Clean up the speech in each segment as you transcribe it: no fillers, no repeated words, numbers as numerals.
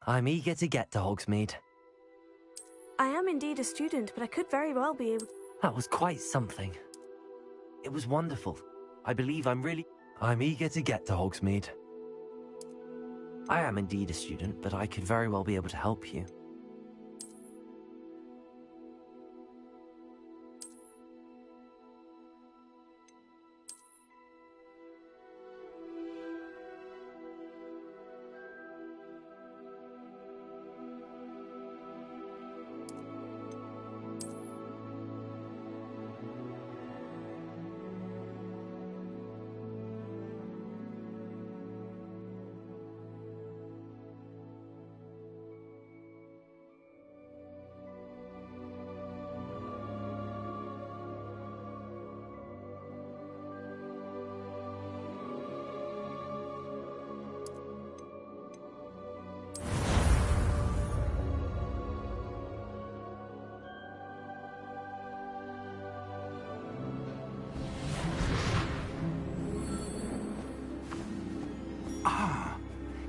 I'm eager to get to Hogsmeade. I am indeed a student, but I could very well be able... That was quite something. It was wonderful. I believe I'm eager to get to Hogsmeade. I am indeed a student, but I could very well be able to help you.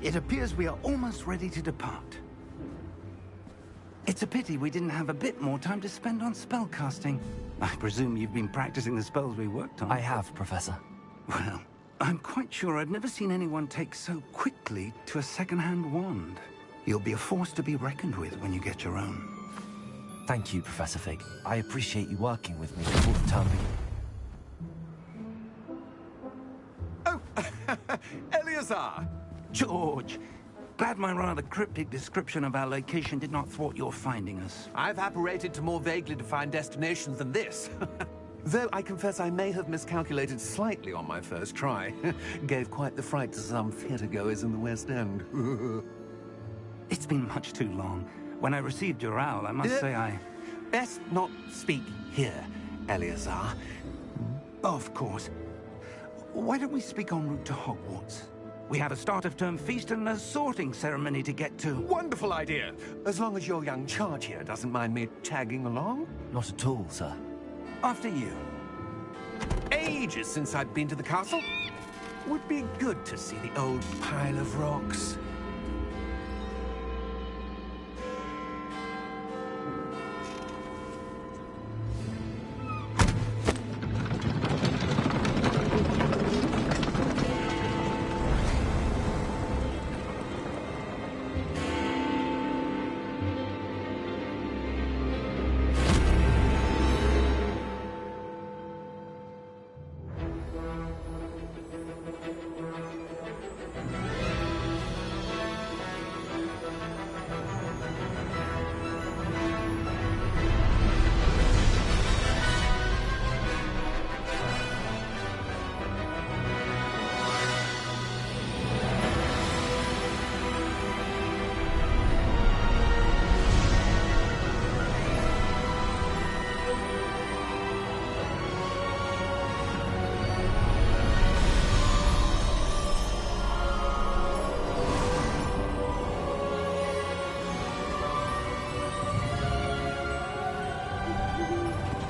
It appears we are almost ready to depart. It's a pity we didn't have a bit more time to spend on spellcasting. I presume you've been practicing the spells we worked on. I have, Professor. Well, I'm quite sure I've never seen anyone take so quickly to a second-hand wand. You'll be a force to be reckoned with when you get your own. Thank you, Professor Fig. I appreciate you working with me before the term begins. Oh, Eleazar! George, glad my rather cryptic description of our location did not thwart your finding us. I've apparated to more vaguely defined destinations than this. Though I confess I may have miscalculated slightly on my first try. Gave quite the fright to some theatre-goers in the West End. It's been much too long. When I received your owl, I must say I... Best not speak here, Eleazar. Of course. Why don't we speak en route to Hogwarts? We have a start-of-term feast and a sorting ceremony to get to. Wonderful idea! As long as your young charge here doesn't mind me tagging along. Not at all, sir. After you. Ages since I've been to the castle. Would be good to see the old pile of rocks.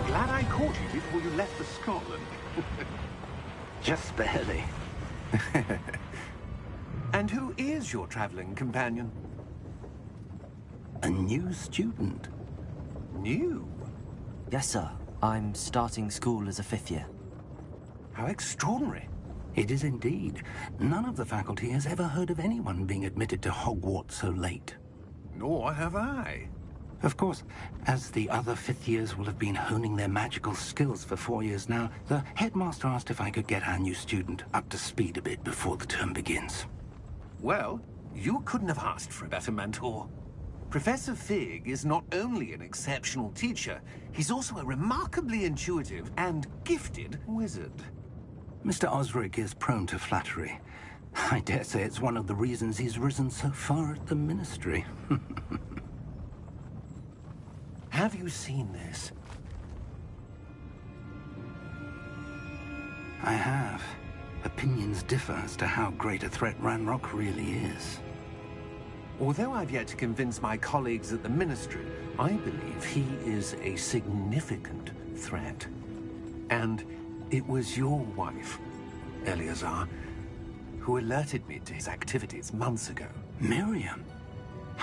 Glad I caught you before you left for Scotland. Just barely. And who is your traveling companion? A new student. New? Yes, sir. I'm starting school as a 5th year. How extraordinary. It is indeed. None of the faculty has ever heard of anyone being admitted to Hogwarts so late. Nor have I. Of course, as the other 5th years will have been honing their magical skills for 4 years now, the headmaster asked if I could get our new student up to speed a bit before the term begins. Well, you couldn't have asked for a better mentor. Professor Fig is not only an exceptional teacher, he's also a remarkably intuitive and gifted wizard. Mr. Osric is prone to flattery. I dare say it's one of the reasons he's risen so far at the Ministry. Have you seen this? I have. Opinions differ as to how great a threat Ranrock really is. Although I've yet to convince my colleagues at the Ministry, I believe he is a significant threat. And it was your wife, Eleazar, who alerted me to his activities months ago. Miriam?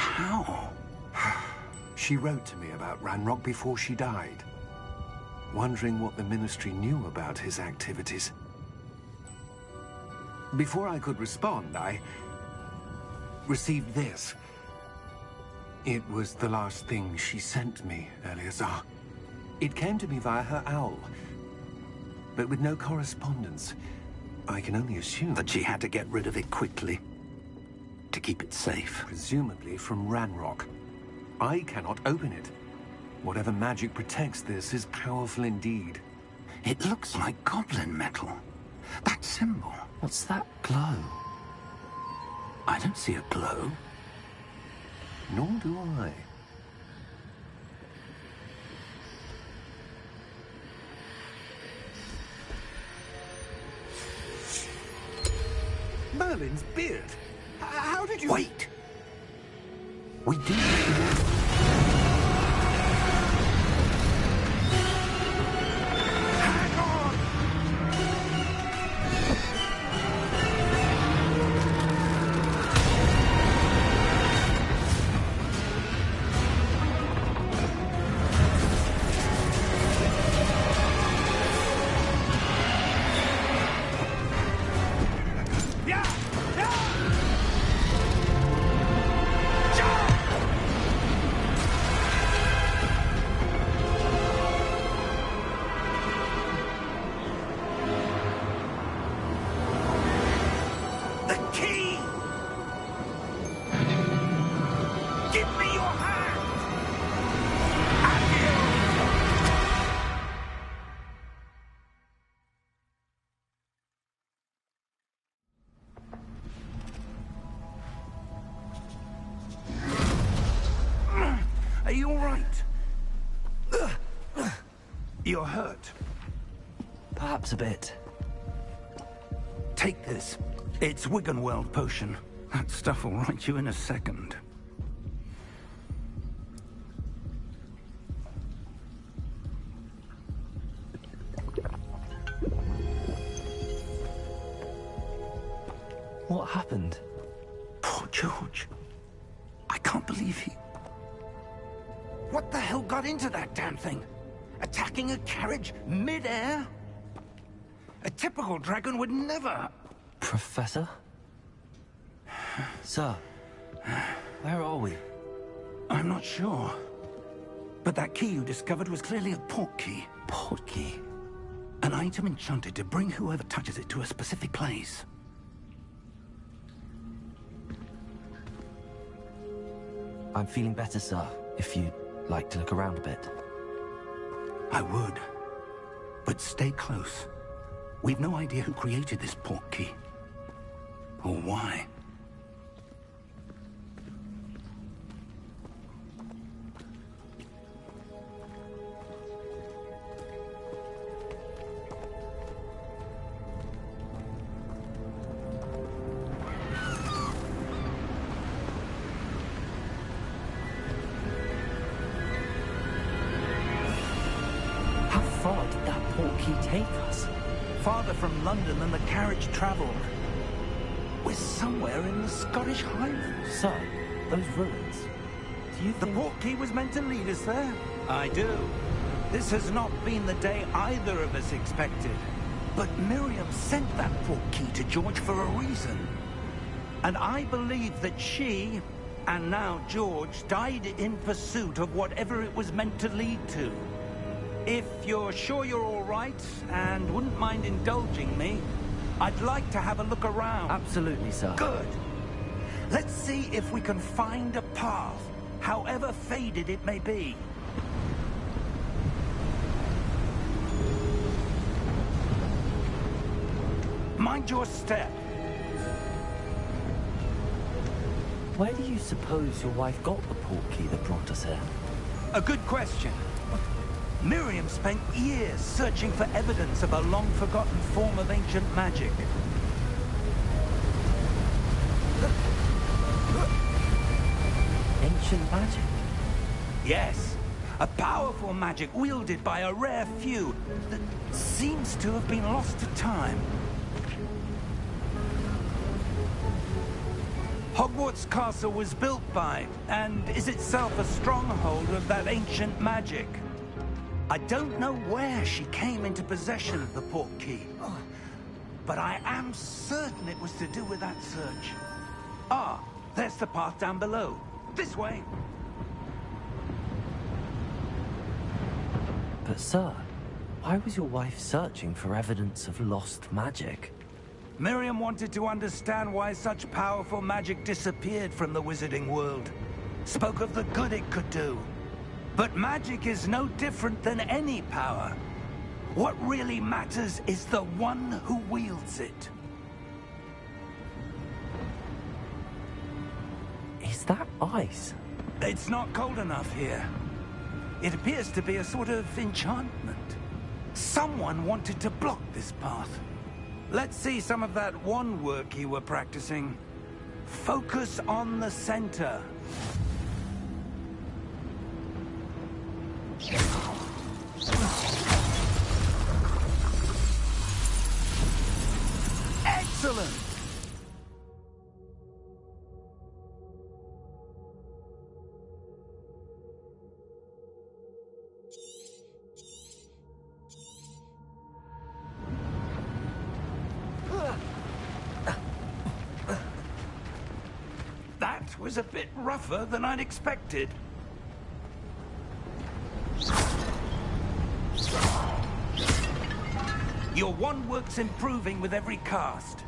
How? She wrote to me about Ranrock before she died, wondering what the Ministry knew about his activities. Before I could respond, I received this. It was the last thing she sent me, Eleazar. It came to me via her owl, but with no correspondence. I can only assume That she had to get rid of it quickly. To keep it safe. presumably from Ranrock. I cannot open it. Whatever magic protects this is powerful indeed. It looks like goblin metal. That symbol. What's that glow? I don't see a glow. Nor do I. Merlin's beard. How did you... Wait! We do. Hang on! Yeah! Yeah! The key! Give me your hand! Are you all right? You're hurt. Perhaps a bit. Take this. It's Wiggenweld potion. That stuff will right you in a second. What happened? Poor George. I can't believe he... What the hell got into that damn thing? Attacking a carriage mid-air? A typical dragon would never... Professor? Sir, where are we? I'm not sure. But that key you discovered was clearly a port key. Port key. An item enchanted to bring whoever touches it to a specific place. I'm feeling better, sir, if you'd like to look around a bit. I would. But stay close. We've no idea who created this port key. Or why. How far did that port key take us? Farther from London than the carriage traveled. We're somewhere in the Scottish Highlands. Sir, those ruins. Do you The think... port key was meant to lead us there? I do. This has not been the day either of us expected. But Miriam sent that port key to George for a reason. And I believe that she, and now George, died in pursuit of whatever it was meant to lead to. If you're sure you're all right, and wouldn't mind indulging me, I'd like to have a look around. Absolutely, sir. Good. Let's see if we can find a path, however faded it may be. Mind your step. Where do you suppose your wife got the port key that brought us here? A good question. Miriam spent years searching for evidence of a long-forgotten form of ancient magic. Ancient magic? Yes, a powerful magic wielded by a rare few that seems to have been lost to time. Hogwarts Castle was built by, and is itself a stronghold of that ancient magic. I don't know where she came into possession of the portkey, but I am certain it was to do with that search. Ah, there's the path down below. This way. But sir, why was your wife searching for evidence of lost magic? Miriam wanted to understand why such powerful magic disappeared from the wizarding world. Spoke of the good it could do. But magic is no different than any power. What really matters is the one who wields it. Is that ice? It's not cold enough here. It appears to be a sort of enchantment. Someone wanted to block this path. Let's see some of that wand work you were practicing. Focus on the center. Excellent! That was a bit rougher than I'd expected. Your wand work's improving with every cast.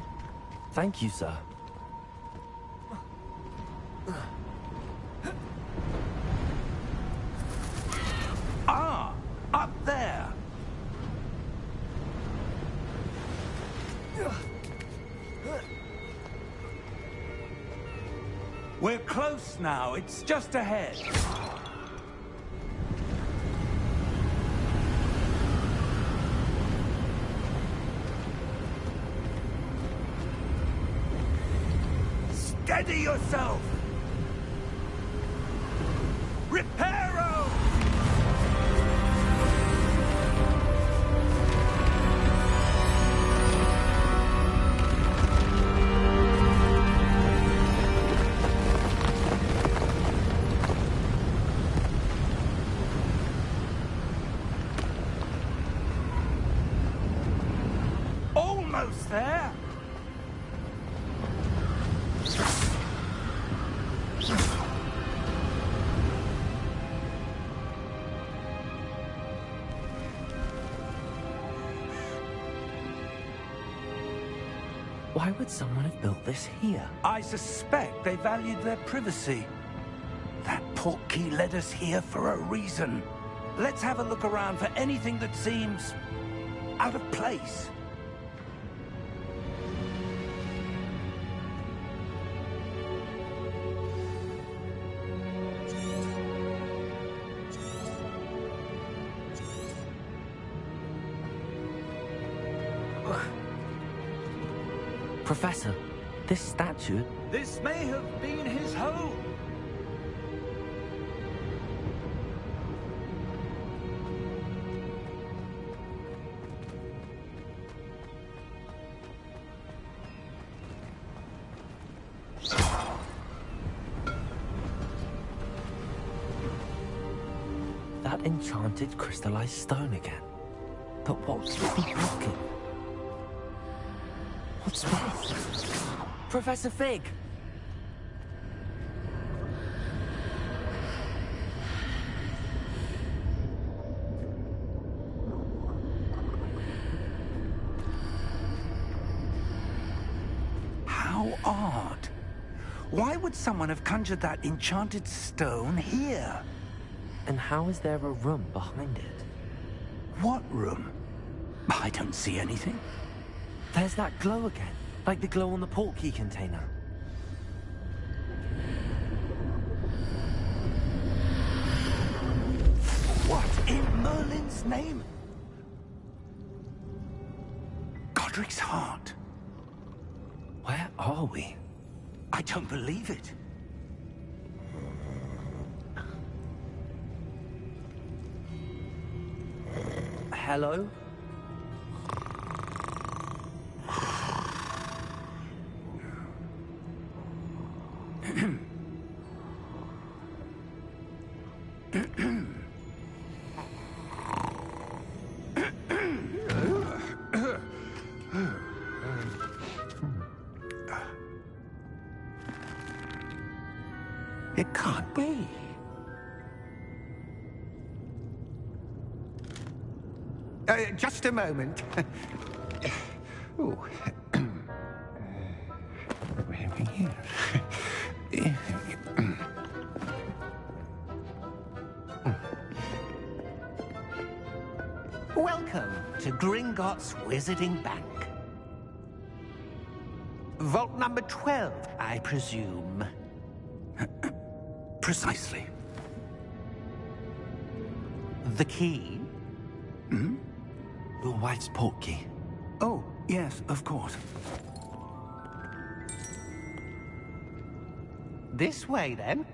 Thank you, sir. Ah, up there. We're close now. It's just ahead. Steady yourself! Reparo! Almost there! Why would someone have built this here? I suspect they valued their privacy. That portkey led us here for a reason. Let's have a look around for anything that seems out of place. Professor, this statue... This may have been his home. That enchanted crystallized stone again. But what's with the blocking? What's this? Professor Fig! How odd. Why would someone have conjured that enchanted stone here? And how is there a room behind it? What room? I don't see anything. There's that glow again, like the glow on the portkey container. What in Merlin's name? Godric's heart. Where are we? I don't believe it. Hello? It can't be. Just a moment. Ooh. Welcome to Gringotts Wizarding Bank. Vault number 12, I presume. Precisely. The key? Hmm? Your wife's portkey. Oh, yes, of course. This way, then.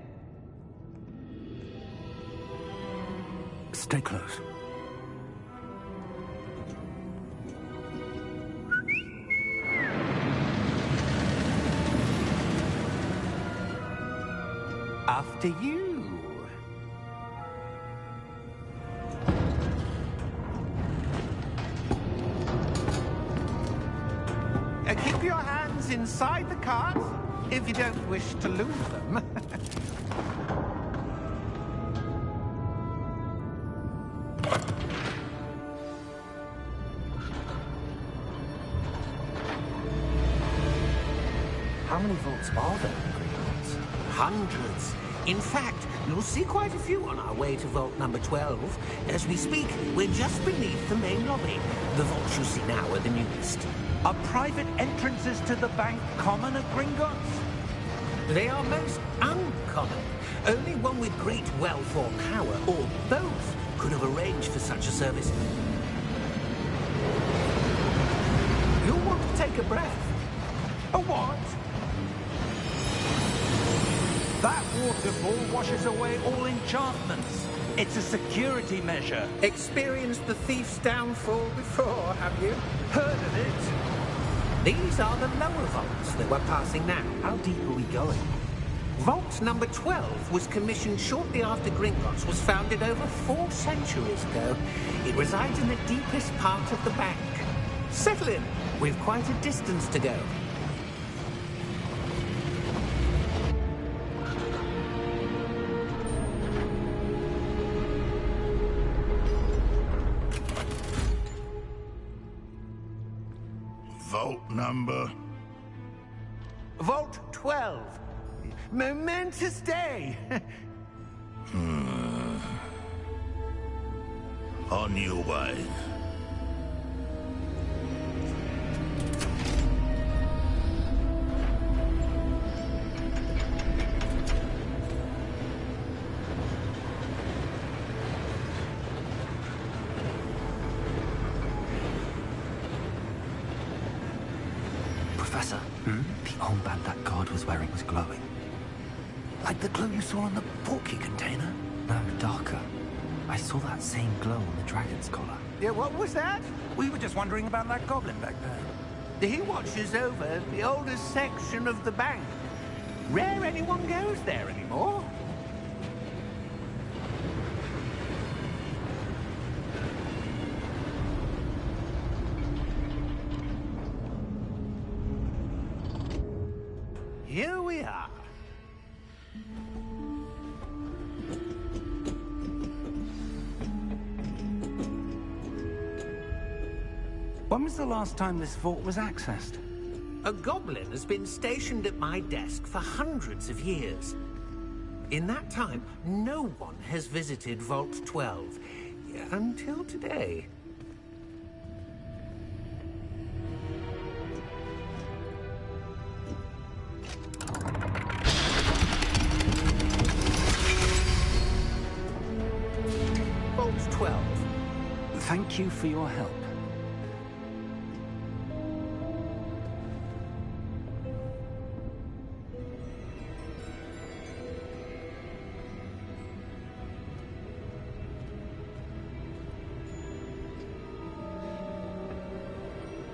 Stay close. After you. Keep your hands inside the cart if you don't wish to lose them. How many vaults are there in Gringotts? Hundreds. In fact, you'll see quite a few on our way to vault number 12. As we speak, we're just beneath the main lobby. The vaults you see now are the newest. Are private entrances to the bank common at Gringotts? They are most uncommon. Only one with great wealth or power, or both, could have arranged for such a service. You'll want to take a breath. A what? That waterfall washes away all enchantments. It's a security measure. Experienced the thief's downfall before, have you? Heard of it? These are the lower vaults that we're passing now. How deep are we going? Vault number 12 was commissioned shortly after Gringotts was founded over 4 centuries ago. It resides in the deepest part of the bank. Settle in. We've quite a distance to go. Vault number? Vault 12. Momentous day. On your way. Professor, the armband that guard was wearing was glowing. Like the glow you saw on the portkey container? No, darker. I saw that same glow on the dragon's collar. Yeah, what was that? We were just wondering about that goblin back there. He watches over the oldest section of the bank. Rare anyone goes there anymore. Here we are. When was the last time this vault was accessed? A goblin has been stationed at my desk for hundreds of years. In that time, no one has visited Vault 12. Until today. Vault 12. Thank you for your help.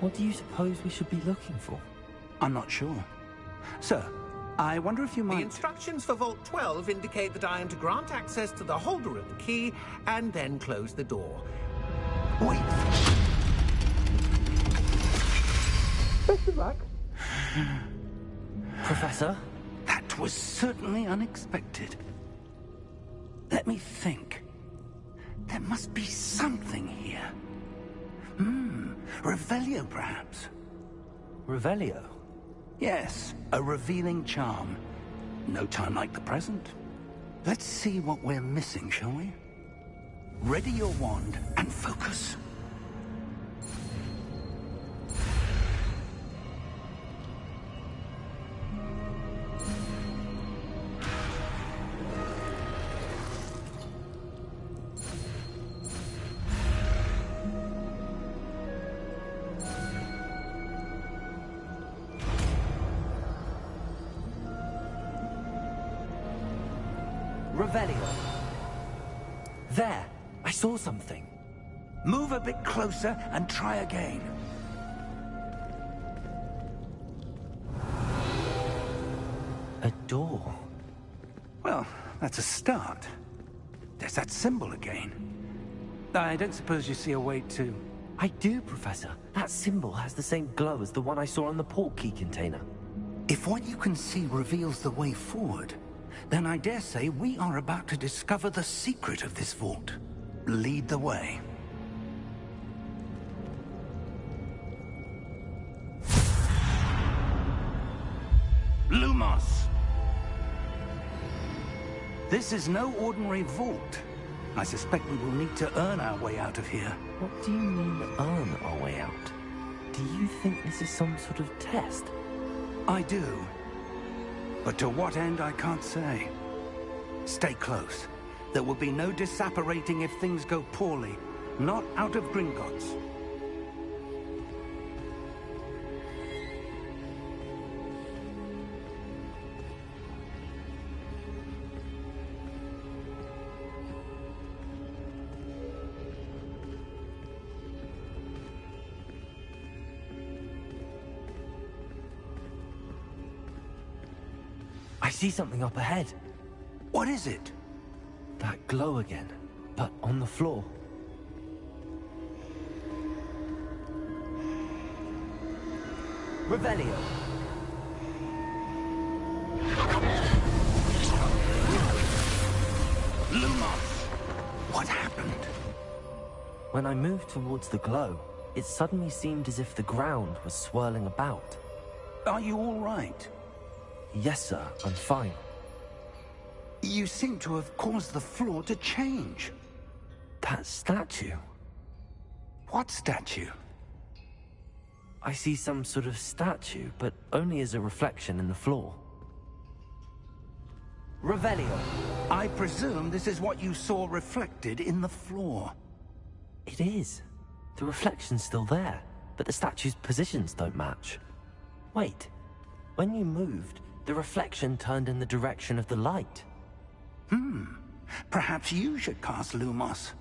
What do you suppose we should be looking for? I'm not sure. Sir, I wonder if you The might... instructions for Vault 12 indicate that I am to grant access to the holder of the key and then close the door. Wait. back. Professor? That was certainly unexpected. Let me think. There must be something here. Revelio, perhaps. Revelio? Yes, a revealing charm. No time like the present. Let's see what we're missing, shall we? Ready your wand and focus. Revelio. There, I saw something. Move a bit closer and try again. A door. Well, that's a start. There's that symbol again. I don't suppose you see a way to... I do, Professor. That symbol has the same glow as the one I saw on the portkey container. If what you can see reveals the way forward, then I dare say we are about to discover the secret of this vault. Lead the way. Lumos! This is no ordinary vault. I suspect we will need to earn our way out of here. What do you mean, earn our way out? Do you think this is some sort of test? I do. But to what end, I can't say. Stay close. There will be no disapparating if things go poorly. Not out of Gringotts. I see something up ahead. What is it? That glow again, but on the floor. Revelio. Lumos! What happened? When I moved towards the glow, it suddenly seemed as if the ground was swirling about. Are you all right? Yes, sir, I'm fine. You seem to have caused the floor to change. That statue. What statue? I see some sort of statue, but only as a reflection in the floor. Revelio. I presume this is what you saw reflected in the floor. It is. The reflection's still there, but the statue's positions don't match. Wait. When you moved, the reflection turned in the direction of the light. Perhaps you should cast Lumos.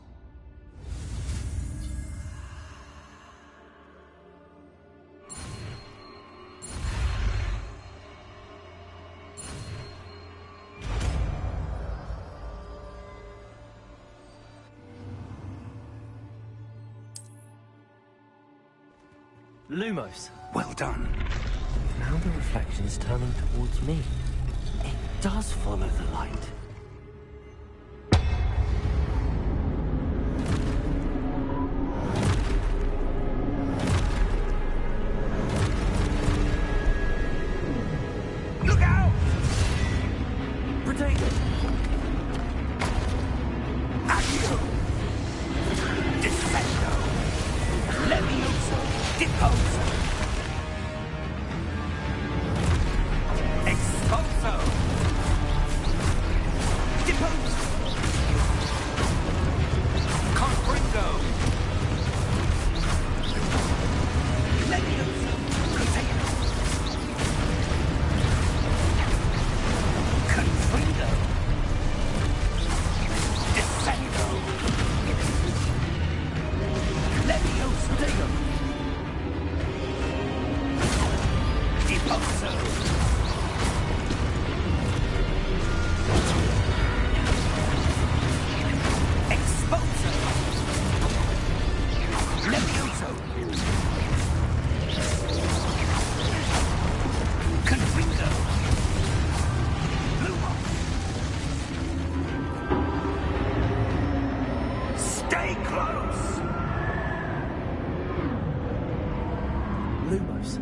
Lumos. Well done. Now the reflection is turning towards me. It does follow the light. Look out! Protect it! Accio! Defendo! Levioso! Deposo! Expulso! Lumos.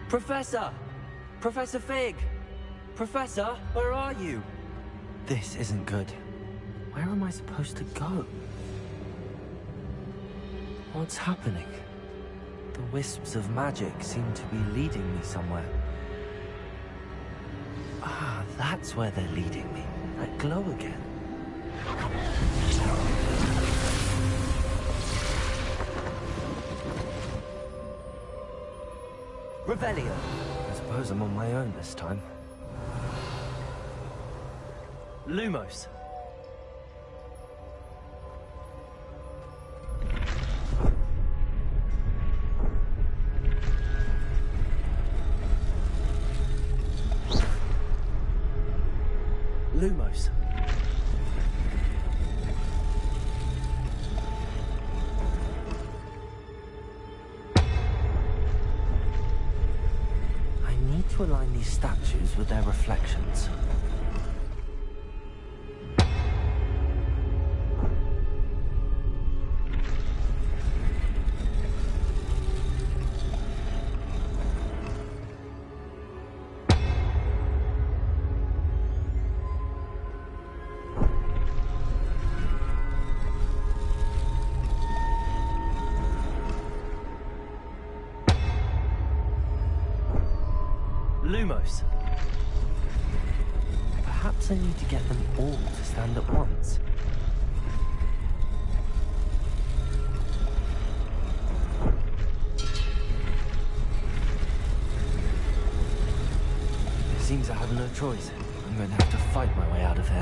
Professor! Professor Fig! Professor, where are you? This isn't good. Where am I supposed to go? What's happening? The wisps of magic seem to be leading me somewhere. Ah, that's where they're leading me. That glow again. Revelio. I suppose I'm on my own this time. Lumos. Lumos. I need to align these statues with their reflections. Lumos. Perhaps I need to get them all to stand at once. It seems I have no choice. I'm going to have to fight my way out of here.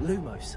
Lumos.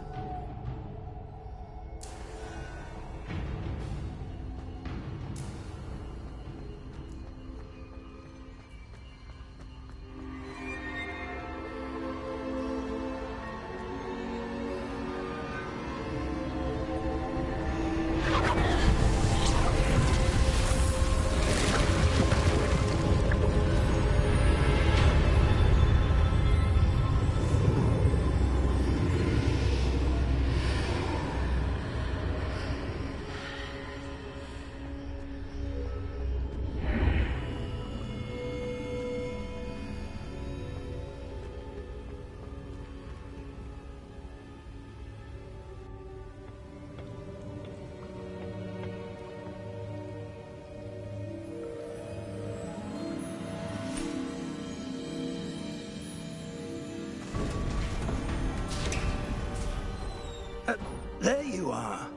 There you are.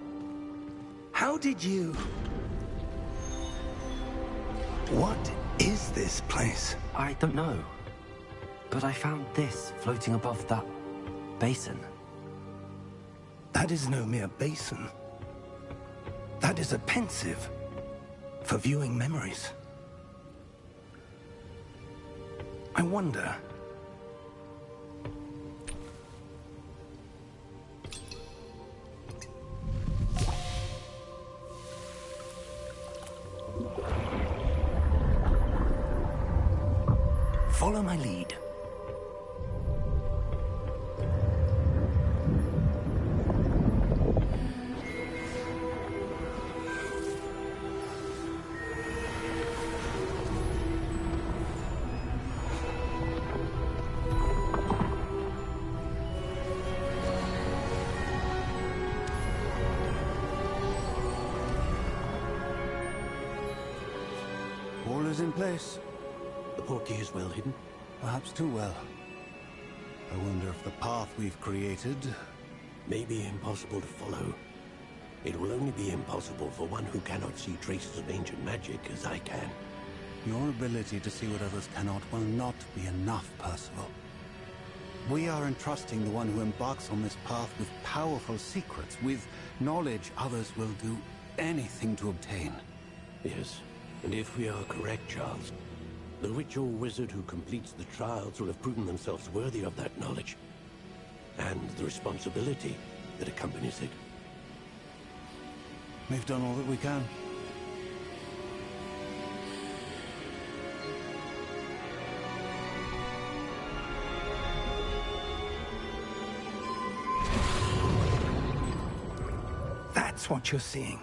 How did you... What is this place? I don't know. But I found this floating above that basin. That is no mere basin. That is a pensive for viewing memories. I wonder... Follow my lead. in place. The portkey is well hidden? Perhaps too well. I wonder if the path we've created... may be impossible to follow. It will only be impossible for one who cannot see traces of ancient magic as I can. Your ability to see what others cannot will not be enough, Percival. We are entrusting the one who embarks on this path with powerful secrets, with knowledge others will do anything to obtain. Yes, and if we are correct, Charles, the witch or wizard who completes the trials will have proven themselves worthy of that knowledge, and the responsibility that accompanies it. We've done all that we can. That's what you're seeing.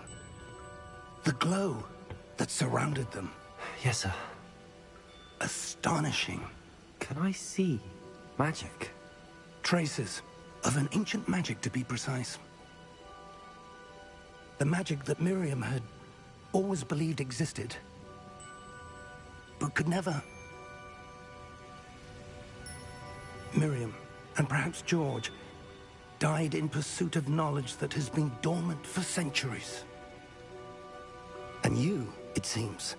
The glow that surrounded them. Yes, sir. Astonishing. Can I see magic? Traces of an ancient magic, to be precise. The magic that Miriam had always believed existed, but could never. Miriam, and perhaps George, died in pursuit of knowledge that has been dormant for centuries. And you, it seems,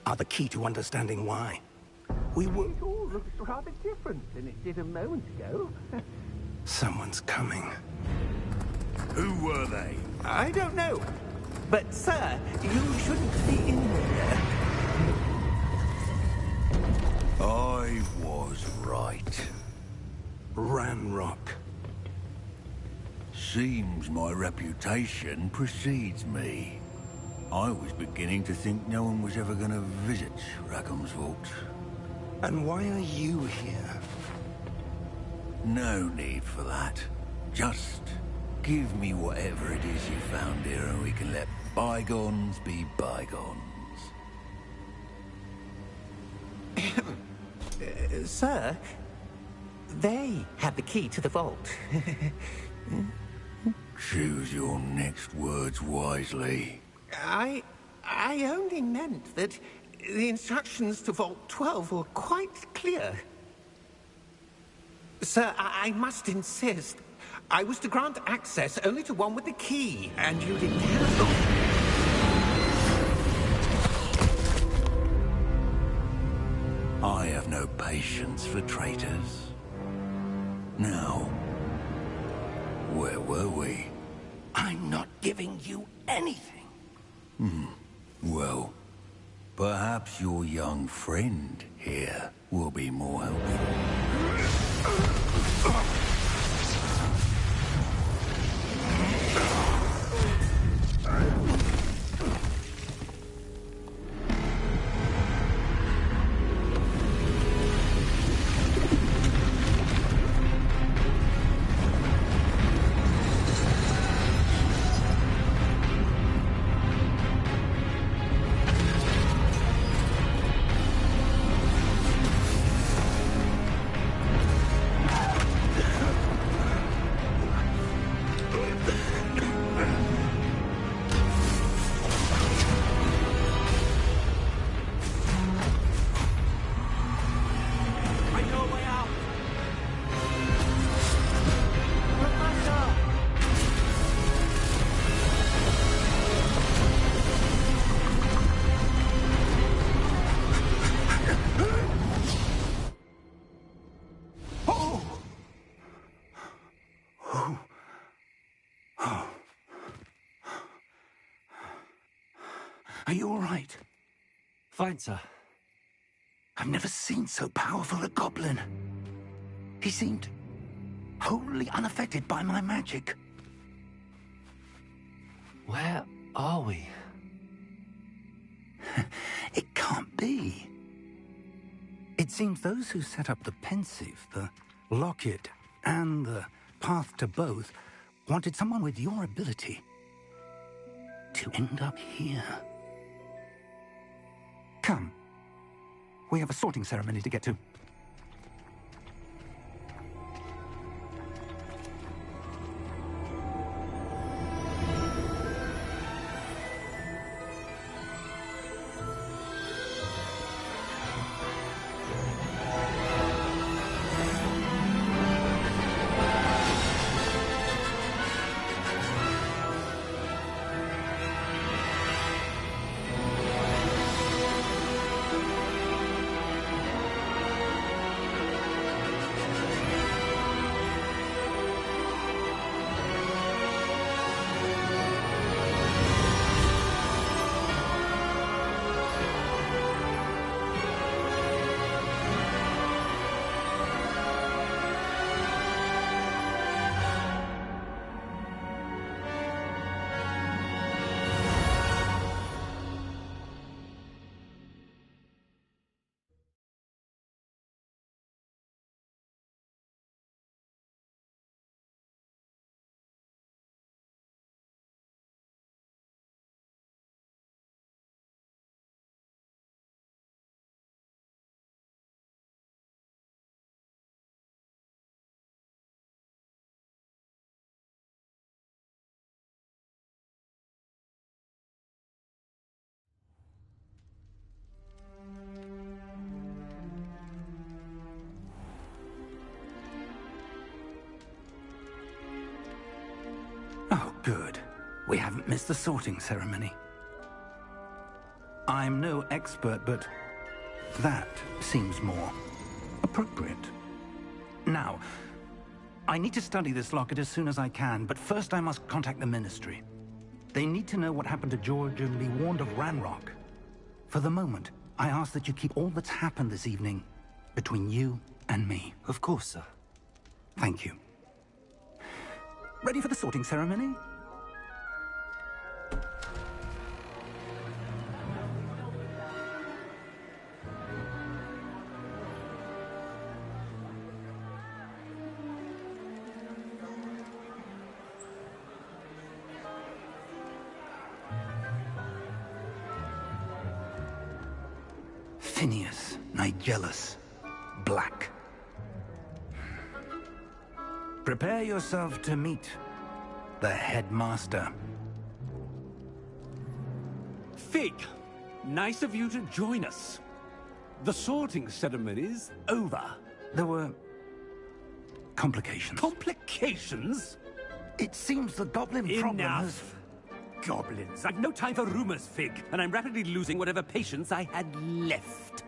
are the key to understanding why. We were... It all looks rather different than it did a moment ago. Someone's coming. Who were they? I don't know. But, sir, you shouldn't be in here. I was right. Ranrock. Seems my reputation precedes me. I was beginning to think no one was ever going to visit Rackham's vault. And why are you here? No need for that. Just give me whatever it is you found here and we can let bygones be bygones. Sir, they had the key to the vault. Choose your next words wisely. I only meant that the instructions to Vault 12 were quite clear. Sir, I must insist. I was to grant access only to one with the key, and you didn't have... I have no patience for traitors. Now, where were we? I'm not giving you anything. Well, perhaps your young friend here will be more helpful. Are you all right? Fine, sir. I've never seen so powerful a goblin. He seemed wholly unaffected by my magic. Where are we? It can't be. It seems those who set up the pensive, the locket, and the path to both wanted someone with your ability to end up here. Come. We have a sorting ceremony to get to. Good. We haven't missed the sorting ceremony. I'm no expert, but that seems more appropriate. Now, I need to study this locket as soon as I can, but first I must contact the Ministry. They need to know what happened to George and be warned of Ranrock. For the moment, I ask that you keep all that's happened this evening between you and me. Of course, sir. Thank you. Ready for the sorting ceremony? Phineas, Nigellus, Black. Prepare yourself to meet the headmaster. Fig, nice of you to join us. The sorting ceremony's over. There were complications. Complications? It seems the goblin problem has... Enough! Goblins. I've no time for rumors, Fig, and I'm rapidly losing whatever patience I had left.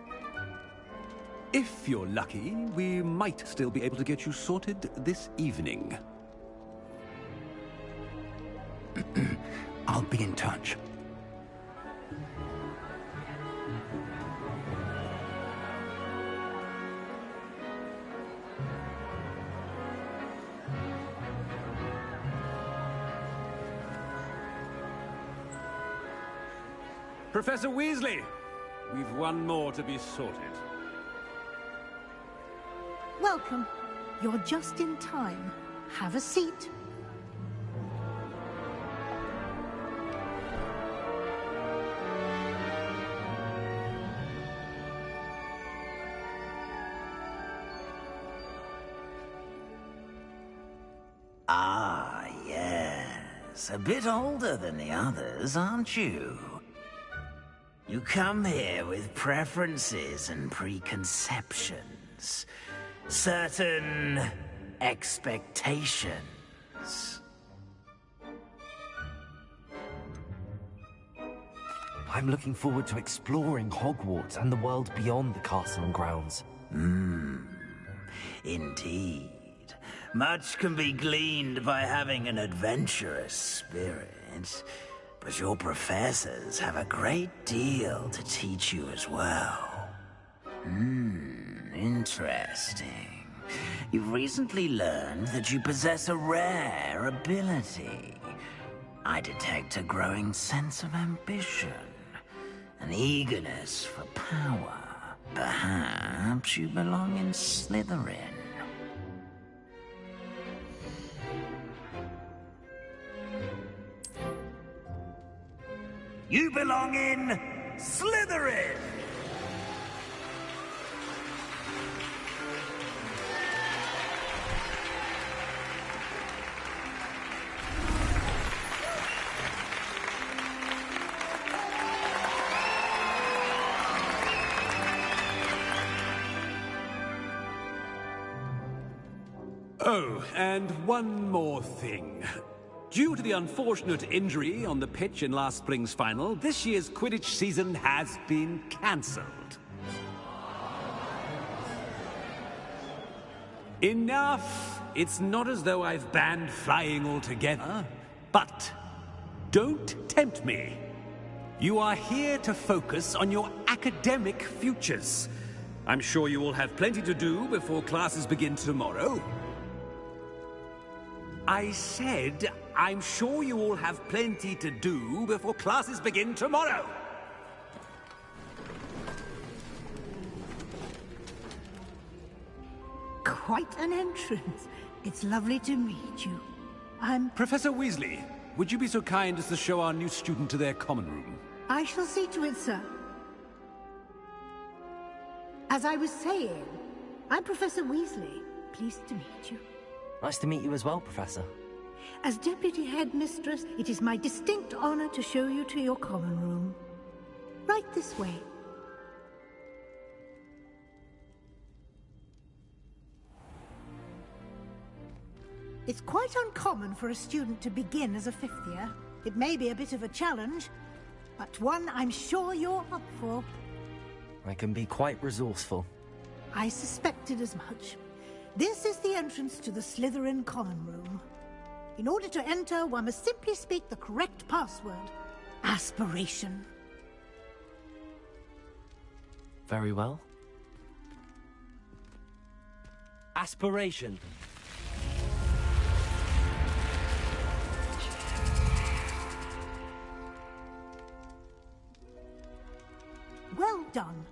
If you're lucky, we might still be able to get you sorted this evening. I'll be in touch. Professor Weasley, we've one more to be sorted. Welcome. You're just in time. Have a seat. Ah, yes. A bit older than the others, aren't you? You come here with preferences and preconceptions. Certain expectations. I'm looking forward to exploring Hogwarts and the world beyond the castle and grounds. Indeed. Much can be gleaned by having an adventurous spirit, but your professors have a great deal to teach you as well. Interesting. You've recently learned that you possess a rare ability. I detect a growing sense of ambition, an eagerness for power. Perhaps you belong in Slytherin. You belong in Slytherin! Oh, and one more thing. Due to the unfortunate injury on the pitch in last spring's final, this year's Quidditch season has been cancelled. Enough! It's not as though I've banned flying altogether, but don't tempt me. You are here to focus on your academic futures. I'm sure you will have plenty to do before classes begin tomorrow. I said, I'm sure you all have plenty to do before classes begin tomorrow. Quite an entrance. It's lovely to meet you. Professor Weasley, would you be so kind as to show our new student to their common room? I shall see to it, sir. As I was saying, I'm Professor Weasley. Pleased to meet you. Nice to meet you as well, Professor. As Deputy Headmistress, it is my distinct honor to show you to your common room. Right this way. It's quite uncommon for a student to begin as a fifth year. It may be a bit of a challenge, but one I'm sure you're up for. I can be quite resourceful. I suspected as much. This is the entrance to the Slytherin Common Room. In order to enter, one must simply speak the correct password. Aspiration. Very well. Aspiration. Well done.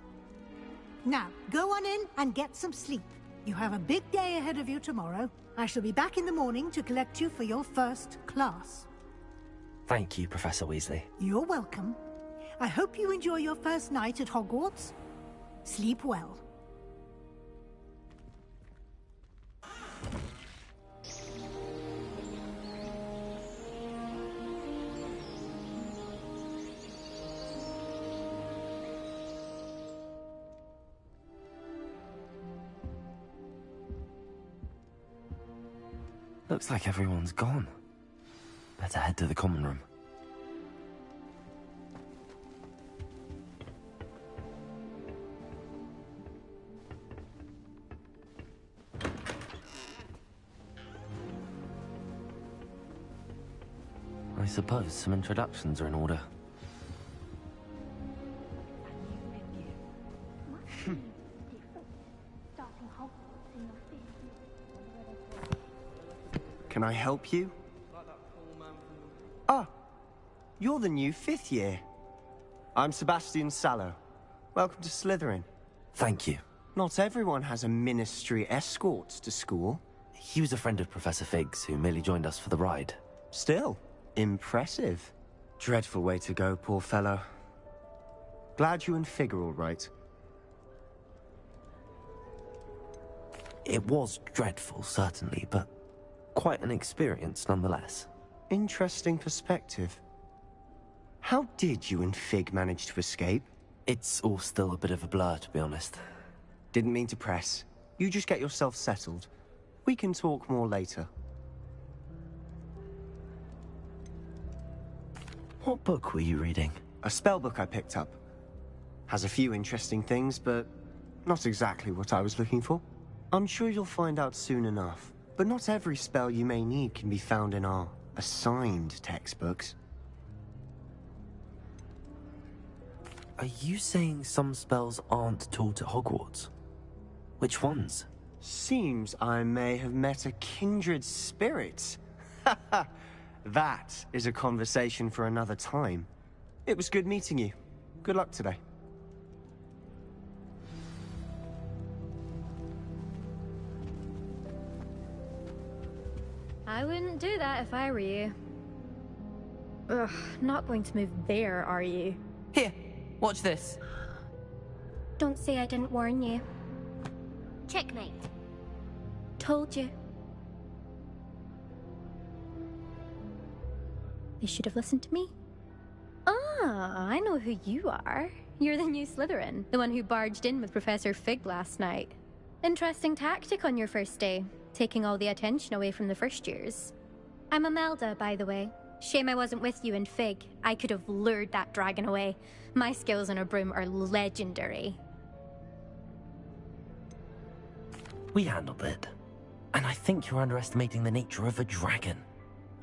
Now, go on in and get some sleep. You have a big day ahead of you tomorrow. I shall be back in the morning to collect you for your first class. Thank you, Professor Weasley. You're welcome. I hope you enjoy your first night at Hogwarts. Sleep well. Looks like everyone's gone. Better head to the common room. I suppose some introductions are in order. Can I help you? Ah, you're the new fifth year. I'm Sebastian Sallow. Welcome to Slytherin. Thank you. Not everyone has a ministry escort to school. He was a friend of Professor Fig's who merely joined us for the ride. Still, impressive. Dreadful way to go, poor fellow. Glad you and Fig are all right. It was dreadful, certainly, but quite an experience nonetheless. Interesting perspective. How did you and Fig manage to escape? It's all still a bit of a blur, to be honest. Didn't mean to press. You just get yourself settled. We can talk more later. What book were you reading? A spell book I picked up. Has a few interesting things, but not exactly what I was looking for. I'm sure you'll find out soon enough. But not every spell you may need can be found in our assigned textbooks. Are you saying some spells aren't taught at Hogwarts? Which ones? Seems I may have met a kindred spirit. That is a conversation for another time. It was good meeting you. Good luck today. I wouldn't do that if I were you. Ugh, not going to move there, are you? Here, watch this. Don't say I didn't warn you. Checkmate. Told you. They should have listened to me. Ah, I know who you are. You're the new Slytherin, the one who barged in with Professor Fig last night. Interesting tactic on your first day, taking all the attention away from the first years. I'm Imelda, by the way. Shame I wasn't with you and Fig. I could have lured that dragon away. My skills on a broom are legendary. We handled it. And I think you're underestimating the nature of a dragon.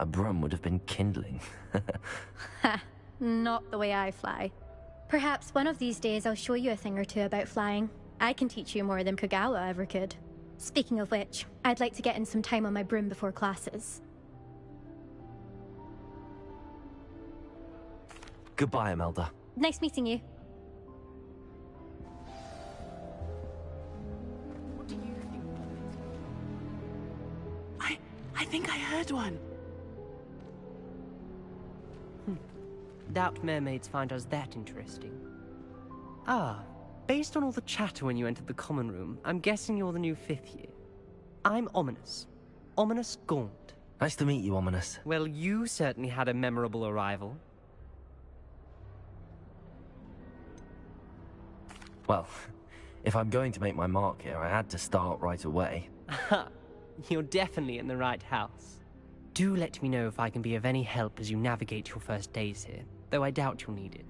A broom would have been kindling. Ha, not the way I fly. Perhaps one of these days I'll show you a thing or two about flying. I can teach you more than Kogawa ever could. Speaking of which, I'd like to get in some time on my broom before classes. Goodbye, Imelda. Nice meeting you. What do you think? I think I heard one. Doubt mermaids find us that interesting. Ah, based on all the chatter when you entered the common room, I'm guessing you're the new fifth year. I'm Ominous. Ominous Gaunt. Nice to meet you, Ominous. Well, you certainly had a memorable arrival. Well, if I'm going to make my mark here, I had to start right away. You're definitely in the right house. Do let me know if I can be of any help as you navigate your first days here, though I doubt you'll need it.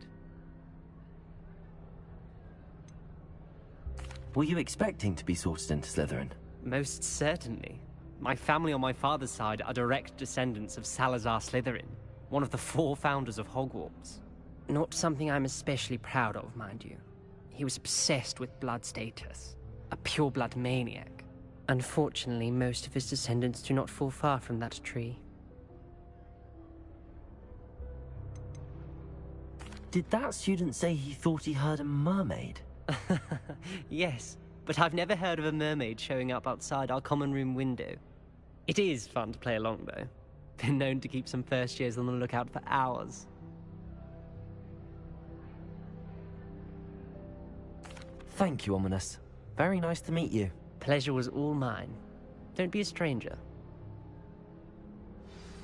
Were you expecting to be sorted into Slytherin? Most certainly. My family on my father's side are direct descendants of Salazar Slytherin, one of the 4 founders of Hogwarts. Not something I'm especially proud of, mind you. He was obsessed with blood status, a pure-blood maniac. Unfortunately, most of his descendants do not fall far from that tree. Did that student say he thought he heard a mermaid? Yes, but I've never heard of a mermaid showing up outside our common room window. It is fun to play along, though. Been known to keep some first years on the lookout for hours. Thank you, Ominous. Very nice to meet you. Pleasure was all mine. Don't be a stranger.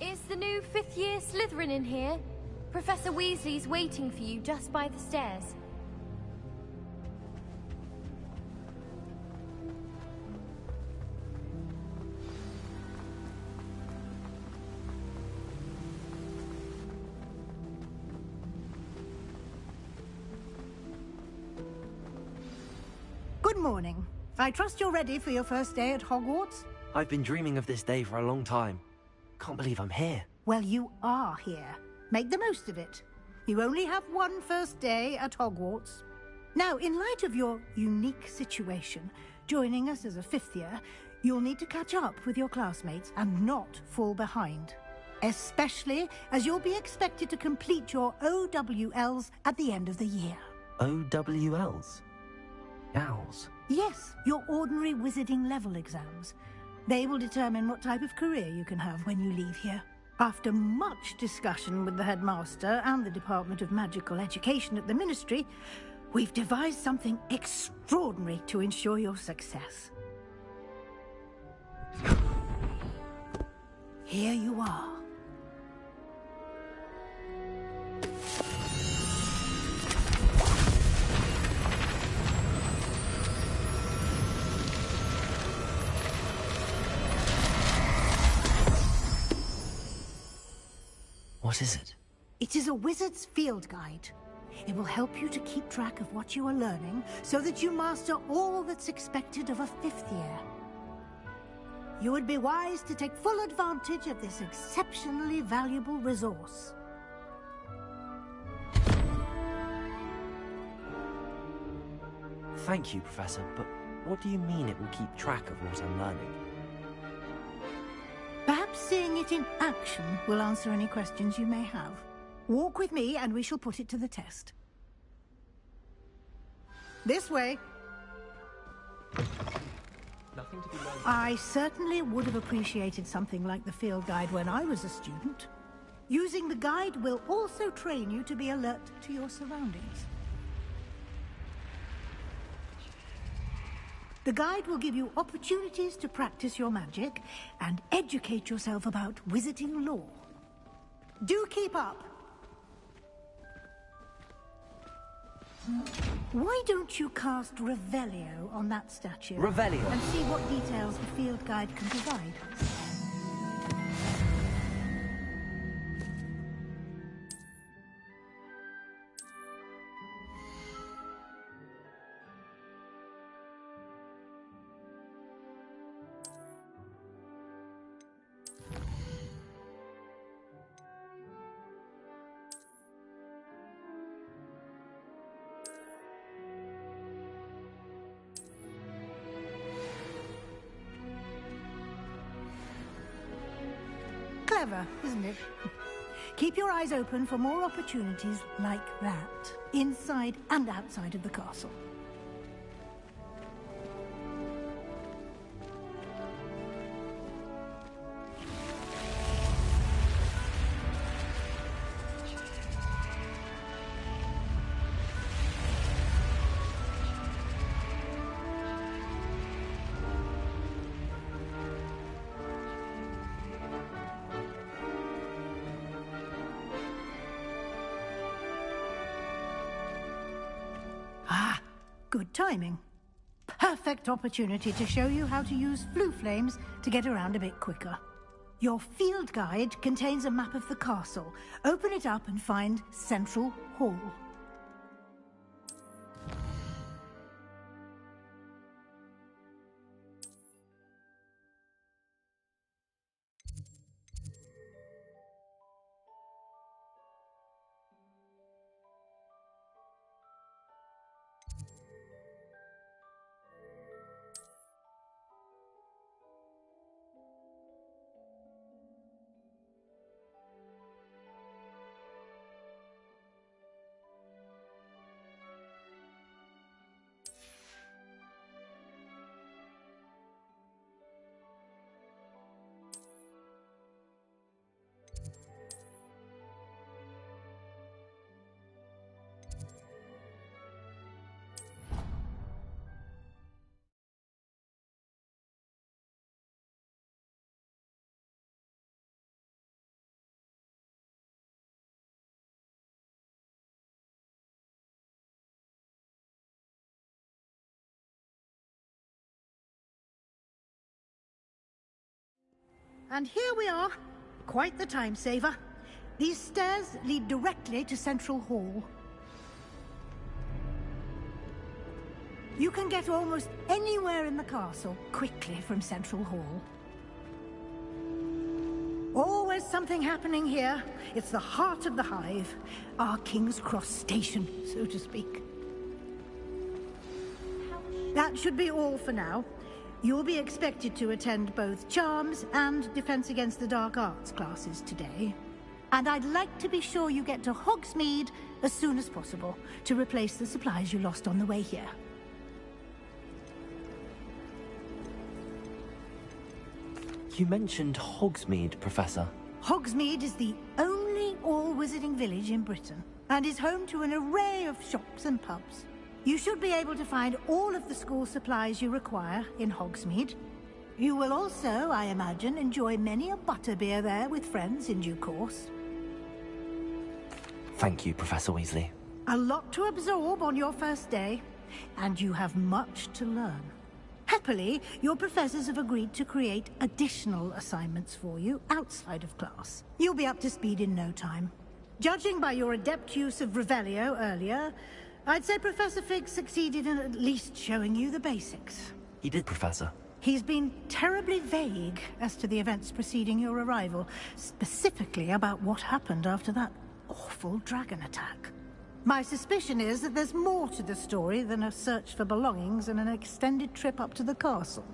Is the new 5th year Slytherin in here? Professor Weasley's waiting for you just by the stairs. Good morning. I trust you're ready for your first day at Hogwarts? I've been dreaming of this day for a long time. Can't believe I'm here. Well, you are here. Make the most of it. You only have one first day at Hogwarts. Now, in light of your unique situation, joining us as a 5th year, you'll need to catch up with your classmates and not fall behind. Especially as you'll be expected to complete your OWLs at the end of the year. OWLs? Owls? Yes, your ordinary wizarding level exams. They will determine what type of career you can have when you leave here. After much discussion with the headmaster and the Department of Magical Education at the Ministry, we've devised something extraordinary to ensure your success. Here you are. What is it? It is a wizard's field guide. It will help you to keep track of what you are learning so that you master all that's expected of a 5th year. You would be wise to take full advantage of this exceptionally valuable resource. Thank you, Professor, but what do you mean it will keep track of what I'm learning? Perhaps seeing it in action will answer any questions you may have. Walk with me and we shall put it to the test. This way. Nothing to be learned. I certainly would have appreciated something like the field guide when I was a student. Using the guide will also train you to be alert to your surroundings. The guide will give you opportunities to practice your magic and educate yourself about wizarding lore. Do keep up! Why don't you cast Revelio on that statue? Revelio? And see what details the field guide can provide. Clever, isn't it? Keep your eyes open for more opportunities like that, inside and outside of the castle. Good timing. perfect opportunity to show you how to use flue flames to get around a bit quicker. Your field guide contains a map of the castle. Open it up and find Central Hall. And here we are. Quite the time saver. These stairs lead directly to Central Hall. You can get almost anywhere in the castle quickly from Central Hall. Always something happening here. It's the heart of the Hive. Our King's Cross station, so to speak. That should be all for now. You'll be expected to attend both Charms and Defense Against the Dark Arts classes today. And I'd like to be sure you get to Hogsmeade as soon as possible to replace the supplies you lost on the way here. You mentioned Hogsmeade, Professor. Hogsmeade is the only all-wizarding village in Britain and is home to an array of shops and pubs. You should be able to find all of the school supplies you require in Hogsmeade. You will also, I imagine, enjoy many a butterbeer there with friends in due course. Thank you, Professor Weasley. A lot to absorb on your first day, and you have much to learn. Happily, your professors have agreed to create additional assignments for you outside of class. You'll be up to speed in no time. Judging by your adept use of Revelio earlier, I'd say Professor Fig succeeded in at least showing you the basics. He did, Professor. He's been terribly vague as to the events preceding your arrival, specifically about what happened after that awful dragon attack. My suspicion is that there's more to the story than a search for belongings and an extended trip up to the castle.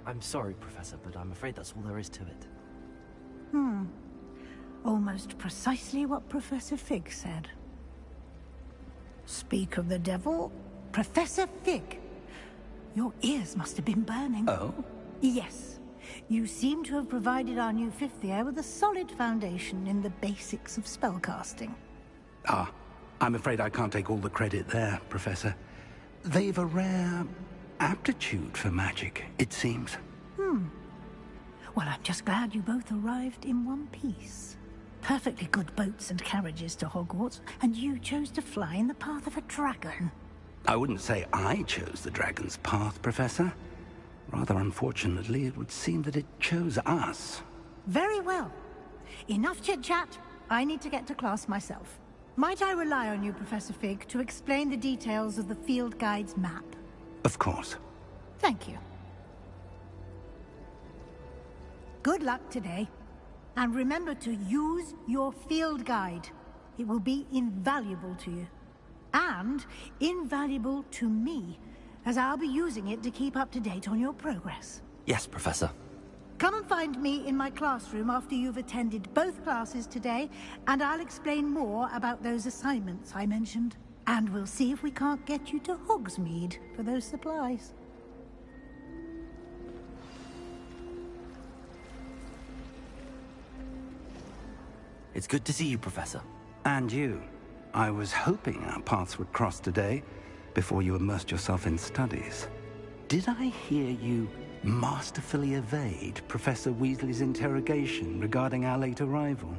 I'm sorry, Professor, but I'm afraid that's all there is to it. Almost precisely what Professor Fig said. Speak of the devil, Professor Fig. Your ears must have been burning. Oh? Yes. You seem to have provided our new fifth year with a solid foundation in the basics of spellcasting. Ah, I'm afraid I can't take all the credit there, Professor. They've a rare aptitude for magic, it seems. Well, I'm just glad you both arrived in one piece. Perfectly good boats and carriages to Hogwarts, and you chose to fly in the path of a dragon. I wouldn't say I chose the dragon's path, Professor. Rather unfortunately, it would seem that it chose us. Very well. Enough chit-chat. I need to get to class myself. Might I rely on you, Professor Fig, to explain the details of the field guide's map? Of course. Thank you. Good luck today. And remember to use your field guide. It will be invaluable to you. And invaluable to me, as I'll be using it to keep up to date on your progress. Yes, Professor. Come and find me in my classroom after you've attended both classes today, and I'll explain more about those assignments I mentioned. And we'll see if we can't get you to Hogsmeade for those supplies. It's good to see you, Professor. And you. I was hoping our paths would cross today, before you immersed yourself in studies. Did I hear you masterfully evade Professor Weasley's interrogation regarding our late arrival?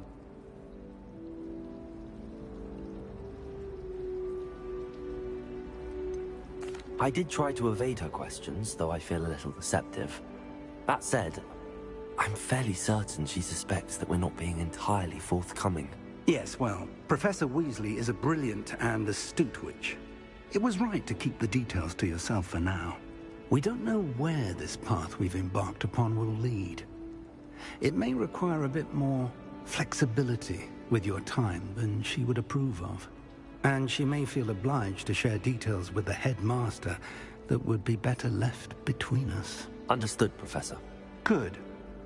I did try to evade her questions, though I feel a little deceptive. That said, I'm fairly certain she suspects that we're not being entirely forthcoming. Yes, well, Professor Weasley is a brilliant and astute witch. It was right to keep the details to yourself for now. We don't know where this path we've embarked upon will lead. It may require a bit more flexibility with your time than she would approve of. And she may feel obliged to share details with the headmaster that would be better left between us. Understood, Professor. Good.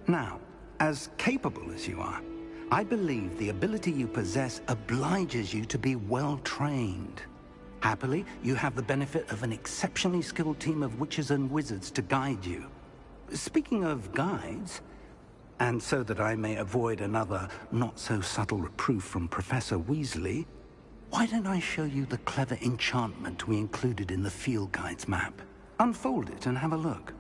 Now, as capable as you are, I believe the ability you possess obliges you to be well-trained. Happily, you have the benefit of an exceptionally skilled team of witches and wizards to guide you. Speaking of guides, and so that I may avoid another not-so-subtle reproof from Professor Weasley, why don't I show you the clever enchantment we included in the field guide's map? Unfold it and have a look.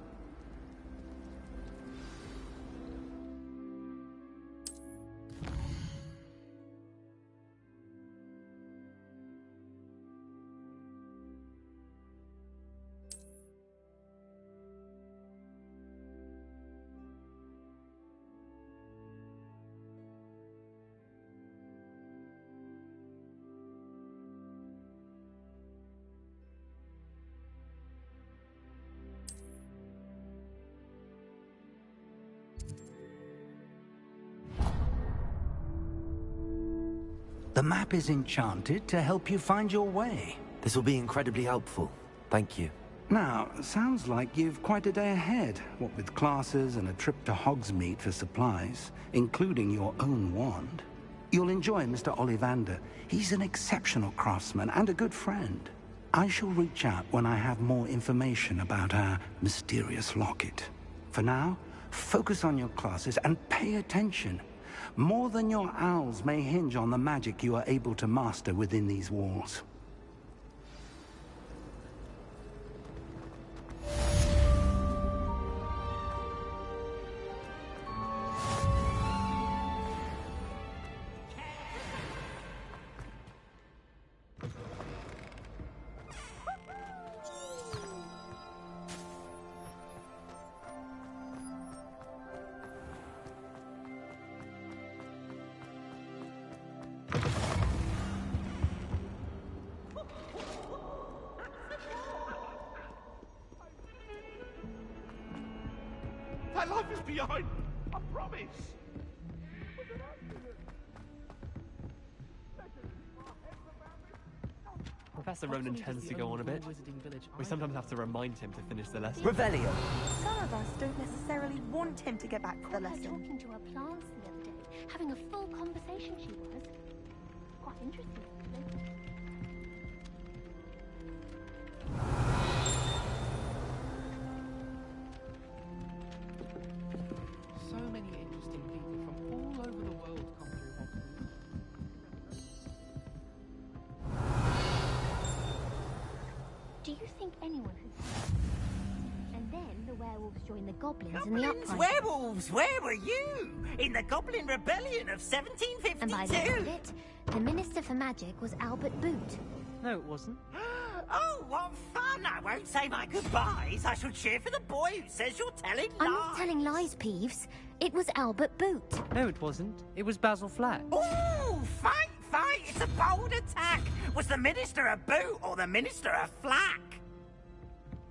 The map is enchanted to help you find your way. This will be incredibly helpful. Thank you. Now, sounds like you've quite a day ahead, what with classes and a trip to Hogsmeade for supplies, including your own wand. You'll enjoy Mr. Ollivander. He's an exceptional craftsman and a good friend. I shall reach out when I have more information about our mysterious locket. For now, focus on your classes and pay attention. More than your owls may hinge on the magic you are able to master within these walls. My life is behind. I promise. Professor Ronan tends to go on a bit. We sometimes have to remind him to finish the lesson. Revelio! Some of us don't necessarily want him to get back to the lesson. Talking to her plants the other day, having a full conversation she was. Quite interesting, actually. So many interesting people from all over the world come through Hogwarts. Do you think anyone has... And then the werewolves joined the goblins in the Goblins, uprising. werewolves, where were you? In the Goblin Rebellion of 1752? And by the end of it, the Minister for Magic was Albert Boot. No, it wasn't. Oh, what fun! I won't say my goodbyes. I shall cheer for the boy who says you're telling lies. I'm not telling lies, Peeves. It was Albert Boot. No, it wasn't. It was Basil Flack. Ooh, fight, fight! It's a bold attack. Was the Minister a boot or the Minister a flack?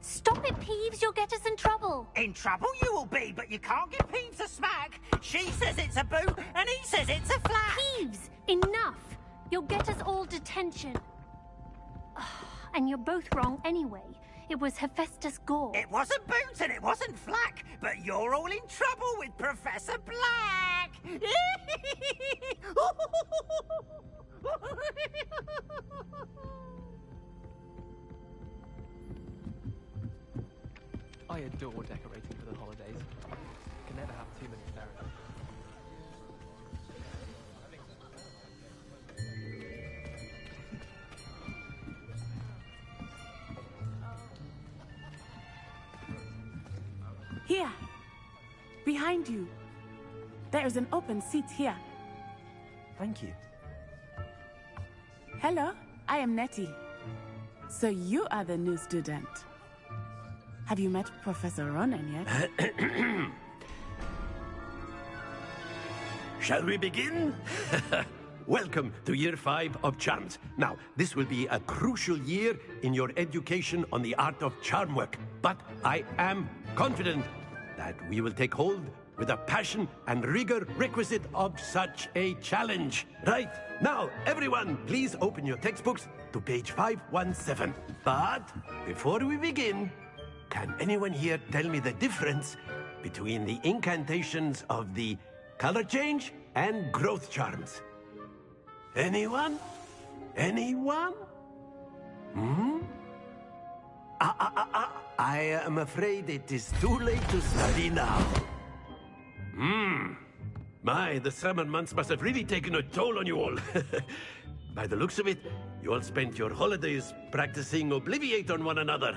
Stop it, Peeves. You'll get us in trouble. In trouble you will be, but you can't give Peeves a smack. She says it's a boot, and he says it's a flack. Peeves, enough. You'll get us all detention. And you're both wrong anyway. It was Hephaestus Gore. It wasn't Boots and it wasn't Flack, but you're all in trouble with Professor Black! I adore decorating for the holidays. Can never have too many fairies. Here! Behind you! There is an open seat here. Thank you. Hello, I am Nettie. So you are the new student. Have you met Professor Ronan yet? Shall we begin? Welcome to Year 5 of Charms. Now, this will be a crucial year in your education on the art of charm work. But I am confident that we will take hold with the passion and rigor requisite of such a challenge. Right, now, everyone, please open your textbooks to page 517. But before we begin, can anyone here tell me the difference between the incantations of the color change and growth charms? Anyone? Anyone? I am afraid it is too late to study now. My, the summer months must have really taken a toll on you all. By the looks of it, you all spent your holidays practicing Obliviate on one another.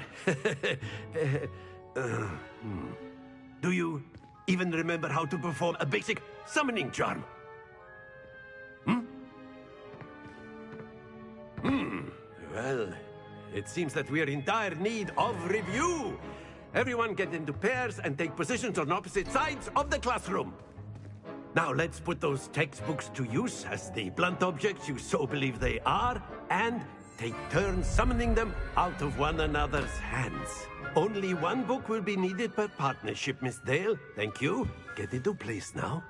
Do you even remember how to perform a basic summoning charm? Well, it seems that we are in dire need of review. Everyone get into pairs and take positions on opposite sides of the classroom. Now let's put those textbooks to use as the blunt objects you so believe they are, and take turns summoning them out of one another's hands. Only one book will be needed per partnership, Miss Dale. Thank you. Get into place now.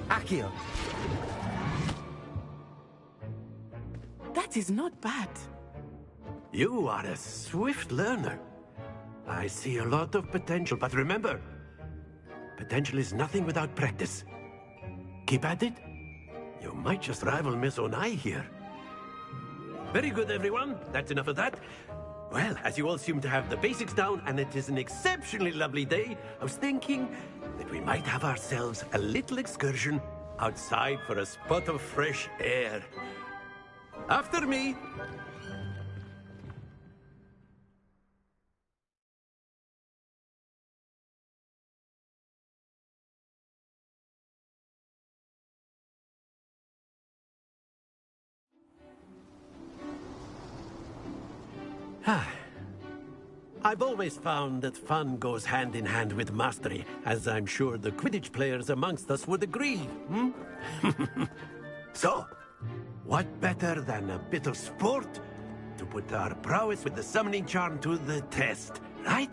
Accio. That is not bad. You are a swift learner. I see a lot of potential, but remember, potential is nothing without practice. Keep at it. You might just rival Miss Onai here. Very good, everyone. That's enough of that. Well, as you all seem to have the basics down, and it is an exceptionally lovely day, I was thinking that we might have ourselves a little excursion outside for a spot of fresh air. After me. I've always found that fun goes hand in hand with mastery, as I'm sure the Quidditch players amongst us would agree. So, what better than a bit of sport to put our prowess with the summoning charm to the test, right?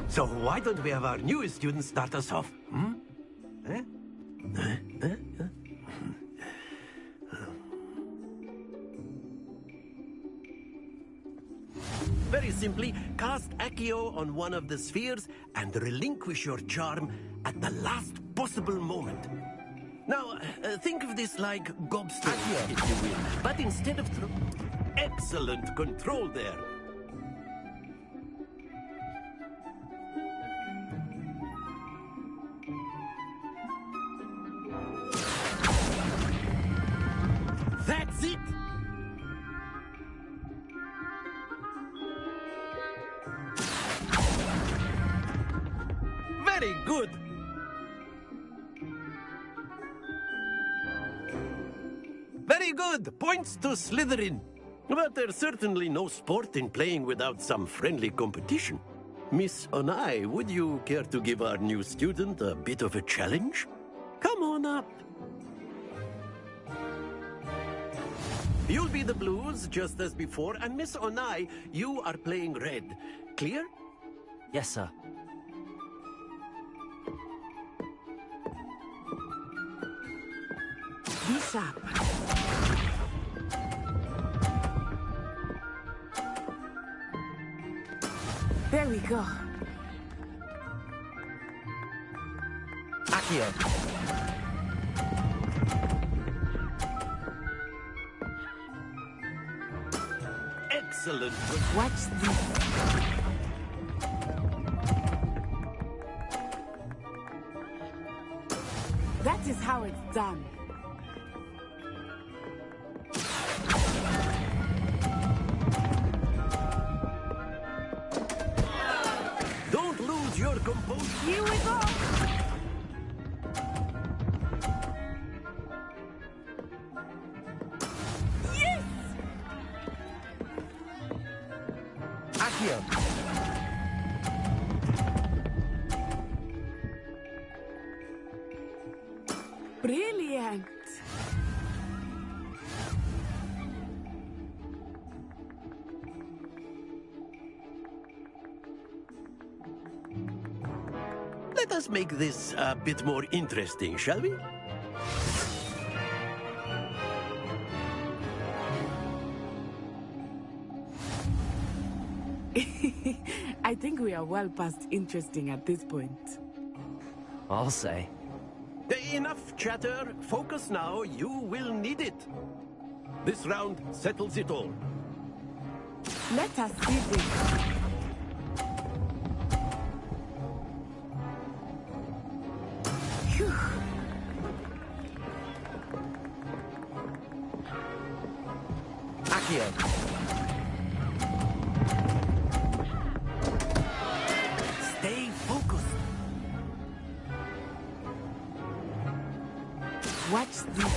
So why don't we have our newest student start us off? Very simply, cast Accio on one of the spheres and relinquish your charm at the last possible moment. Now, think of this like gobstone, if you will. But instead of excellent control there. That's it! Very good! Very good! Points to Slytherin. But there's certainly no sport in playing without some friendly competition. Miss Onai, would you care to give our new student a bit of a challenge? Come on up. You'll be the blues, just as before, and Miss Onai, you are playing red. Clear? Yes, sir. Be sharp. There we go. Accio. Excellent. Watch this. That is how it's done. Don't lose your composure. Here we go. Yes! Accio! Brilliant. Let us make this a bit more interesting, shall we? I think we are well past interesting at this point. I'll say. Enough chatter. Focus now. You will need it. This round settles it all. Let us see this. Phew. Accio! Stay focused. Watch this.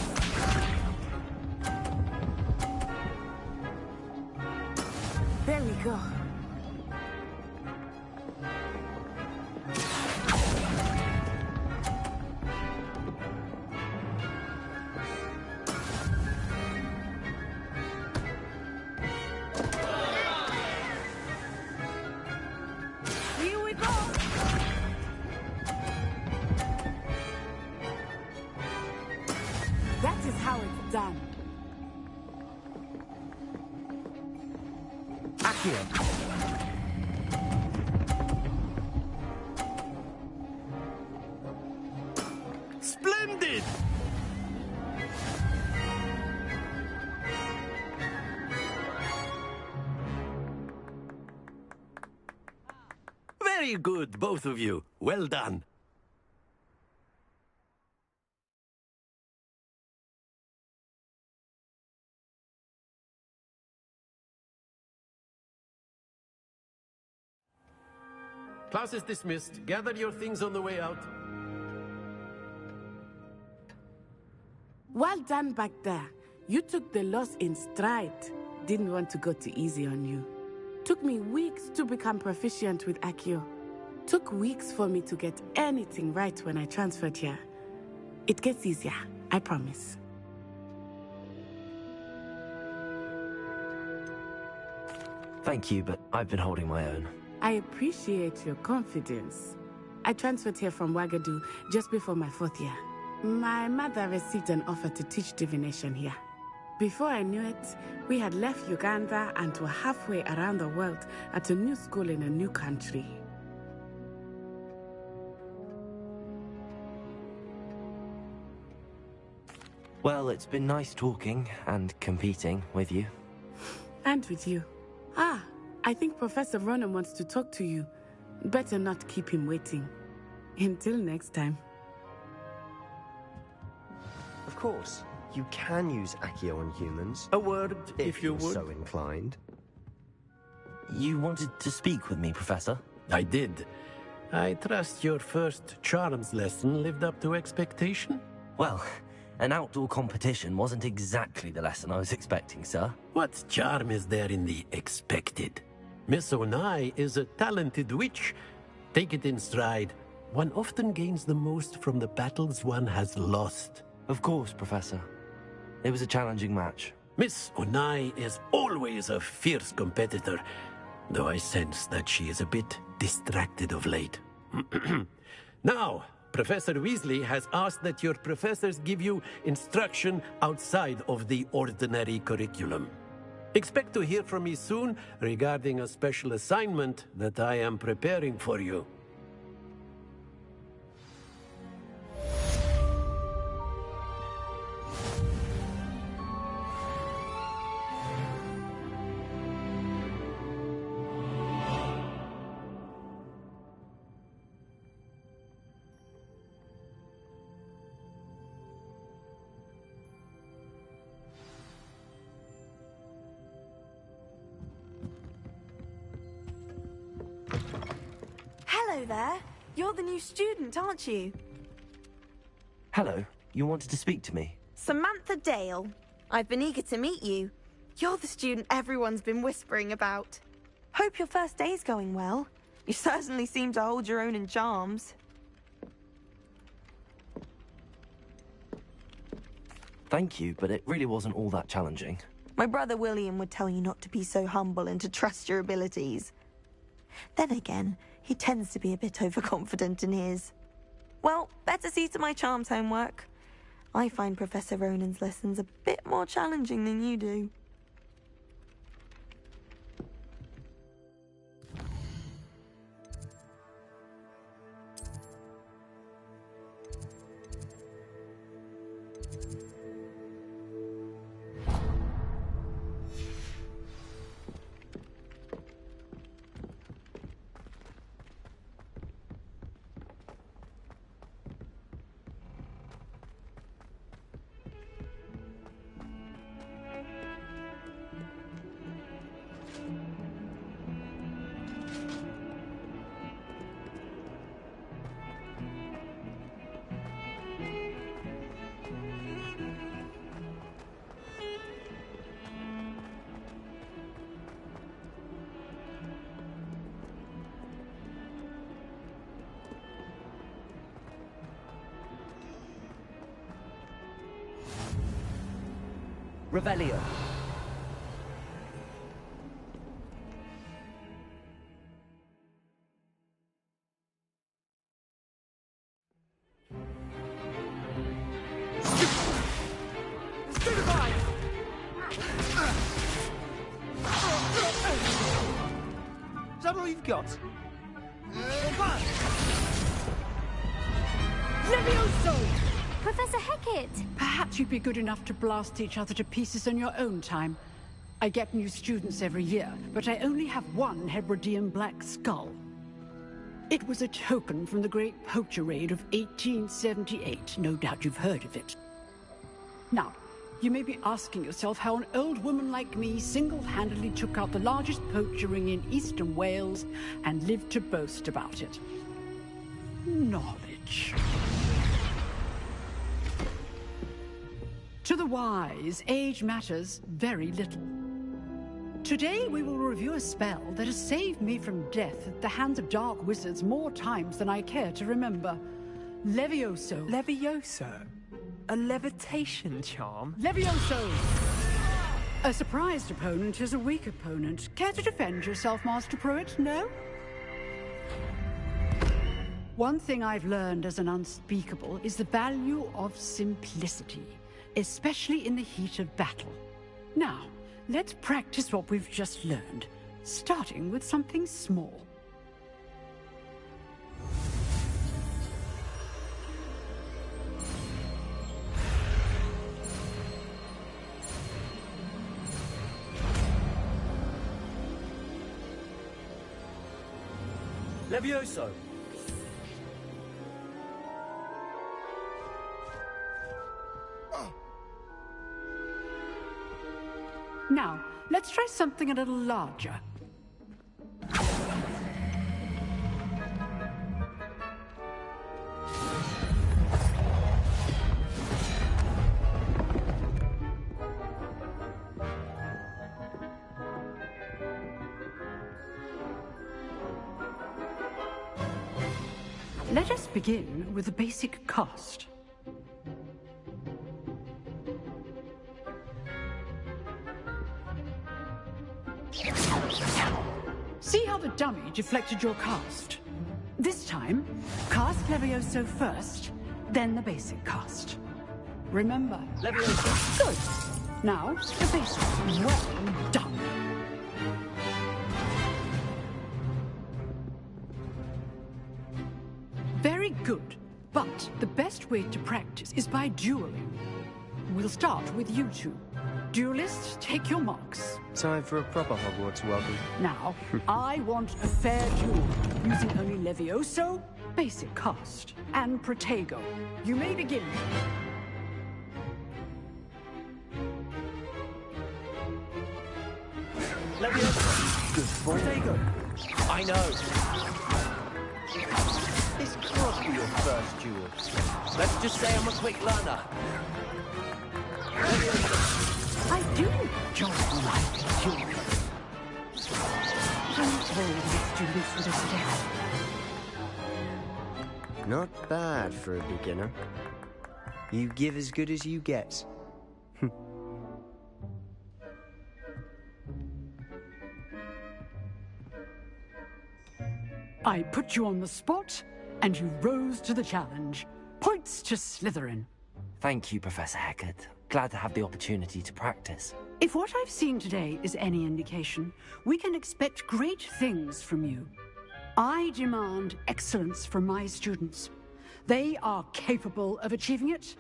There we go. Here we go. That is how it's done. Accio! Splendid! Very good, both of you. Well done. Class is dismissed. Gather your things on the way out. Well done back there. You took the loss in stride. Didn't want to go too easy on you. Took me weeks to become proficient with Accio. Took weeks for me to get anything right when I transferred here. It gets easier, I promise. Thank you, but I've been holding my own. I appreciate your confidence. I transferred here from Wagadu just before my 4th year. My mother received an offer to teach divination here. Before I knew it, we had left Uganda and were halfway around the world at a new school in a new country. Well, it's been nice talking and competing with you. And with you. Ah, I think Professor Ronan wants to talk to you. Better not keep him waiting. Until next time. Of course, you can use Accio on humans. A word, if you you're would. so inclined. You wanted to speak with me, Professor? I did. I trust your first charms lesson lived up to expectation? Well, an outdoor competition wasn't exactly the lesson I was expecting, sir. What charm is there in the expected? Miss Onai is a talented witch. Take it in stride. One often gains the most from the battles one has lost. Of course, Professor. It was a challenging match. Miss Onai is always a fierce competitor, though I sense that she is a bit distracted of late. Now, Professor Weasley has asked that your professors give you instruction outside of the ordinary curriculum. Expect to hear from me soon regarding a special assignment that I am preparing for you. Hello there. You're the new student, aren't you? Hello, you wanted to speak to me? Samantha Dale. I've been eager to meet you. You're the student everyone's been whispering about. Hope your first day's going well. You certainly seem to hold your own in charms. Thank you, but it really wasn't all that challenging. My brother William would tell you not to be so humble and to trust your abilities. Then again, he tends to be a bit overconfident in his. Well, better see to my charms homework. I find Professor Ronan's lessons a bit more challenging than you do. Revelio. Is that all you've got? Levioso! Professor Hecat! Perhaps you'd be good enough to blast each other to pieces in your own time. I get new students every year, but I only have one Hebridean black skull. It was a token from the Great Poacher Raid of 1878. No doubt you've heard of it. Now, you may be asking yourself how an old woman like me single-handedly took out the largest poacher ring in eastern Wales and lived to boast about it. Knowledge. To the wise, age matters very little. Today we will review a spell that has saved me from death at the hands of dark wizards more times than I care to remember. Levioso. Levioso? A levitation charm? Levioso! A surprised opponent is a weak opponent. Care to defend yourself, Master Pruitt? No? One thing I've learned as an unspeakable is the value of simplicity, especially in the heat of battle. Now, let's practice what we've just learned, starting with something small. Levioso! Now, let's try something a little larger. Let us begin with the basic cast. See how the dummy deflected your cast? This time, cast Levioso first, then the basic cast. Remember, Levioso. Good. Now, the basic. Well done. Very good, but the best way to practice is by dueling. We'll start with you two. Duelists, take your marks. Time for a proper Hogwarts welcome. Now, I want a fair duel, using only Levioso, basic cast, and Protego. You may begin. Levioso! Good boy. Protego! I know. This can't be your first duel. Let's just say I'm a quick learner. I do enjoy life duels. Don't all my students with us death. Not bad for a beginner. You give as good as you get. I put you on the spot, and you rose to the challenge. Points to Slytherin. Thank you, Professor Hecat. Glad to have the opportunity to practice. If what I've seen today is any indication, we can expect great things from you. I demand excellence from my students. They are capable of achieving it,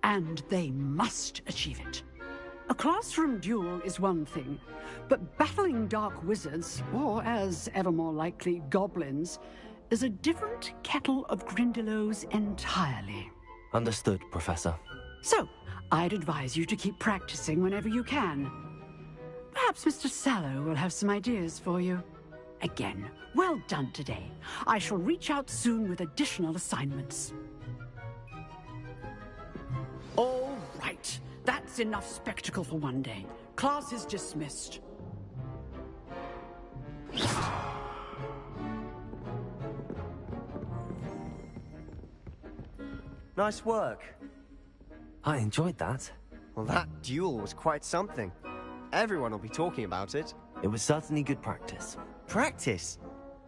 and they must achieve it. A classroom duel is one thing, but battling dark wizards, or as ever more likely, goblins, is a different kettle of Grindylows entirely. Understood, Professor. So, I'd advise you to keep practicing whenever you can. Perhaps Mr. Sallow will have some ideas for you. Again, well done today. I shall reach out soon with additional assignments. All right. That's enough spectacle for one day. Class is dismissed. Nice work. I enjoyed that. Well, that duel was quite something. Everyone will be talking about it. It was certainly good practice. Practice?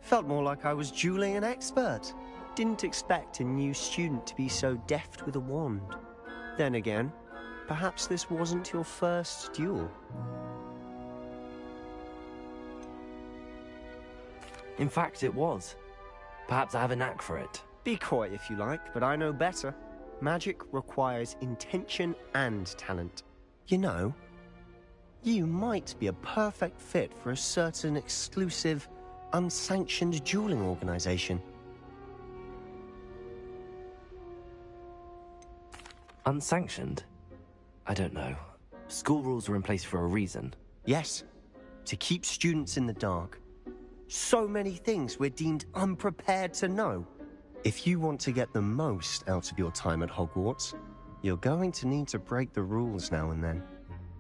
Felt more like I was dueling an expert. Didn't expect a new student to be so deft with a wand. Then again, perhaps this wasn't your first duel. In fact, it was. Perhaps I have a knack for it. Be coy if you like, but I know better. Magic requires intention and talent. You know, you might be a perfect fit for a certain exclusive, unsanctioned dueling organization. Unsanctioned? I don't know. School rules were in place for a reason. Yes, to keep students in the dark. So many things we're deemed unprepared to know. If you want to get the most out of your time at Hogwarts, you're going to need to break the rules now and then.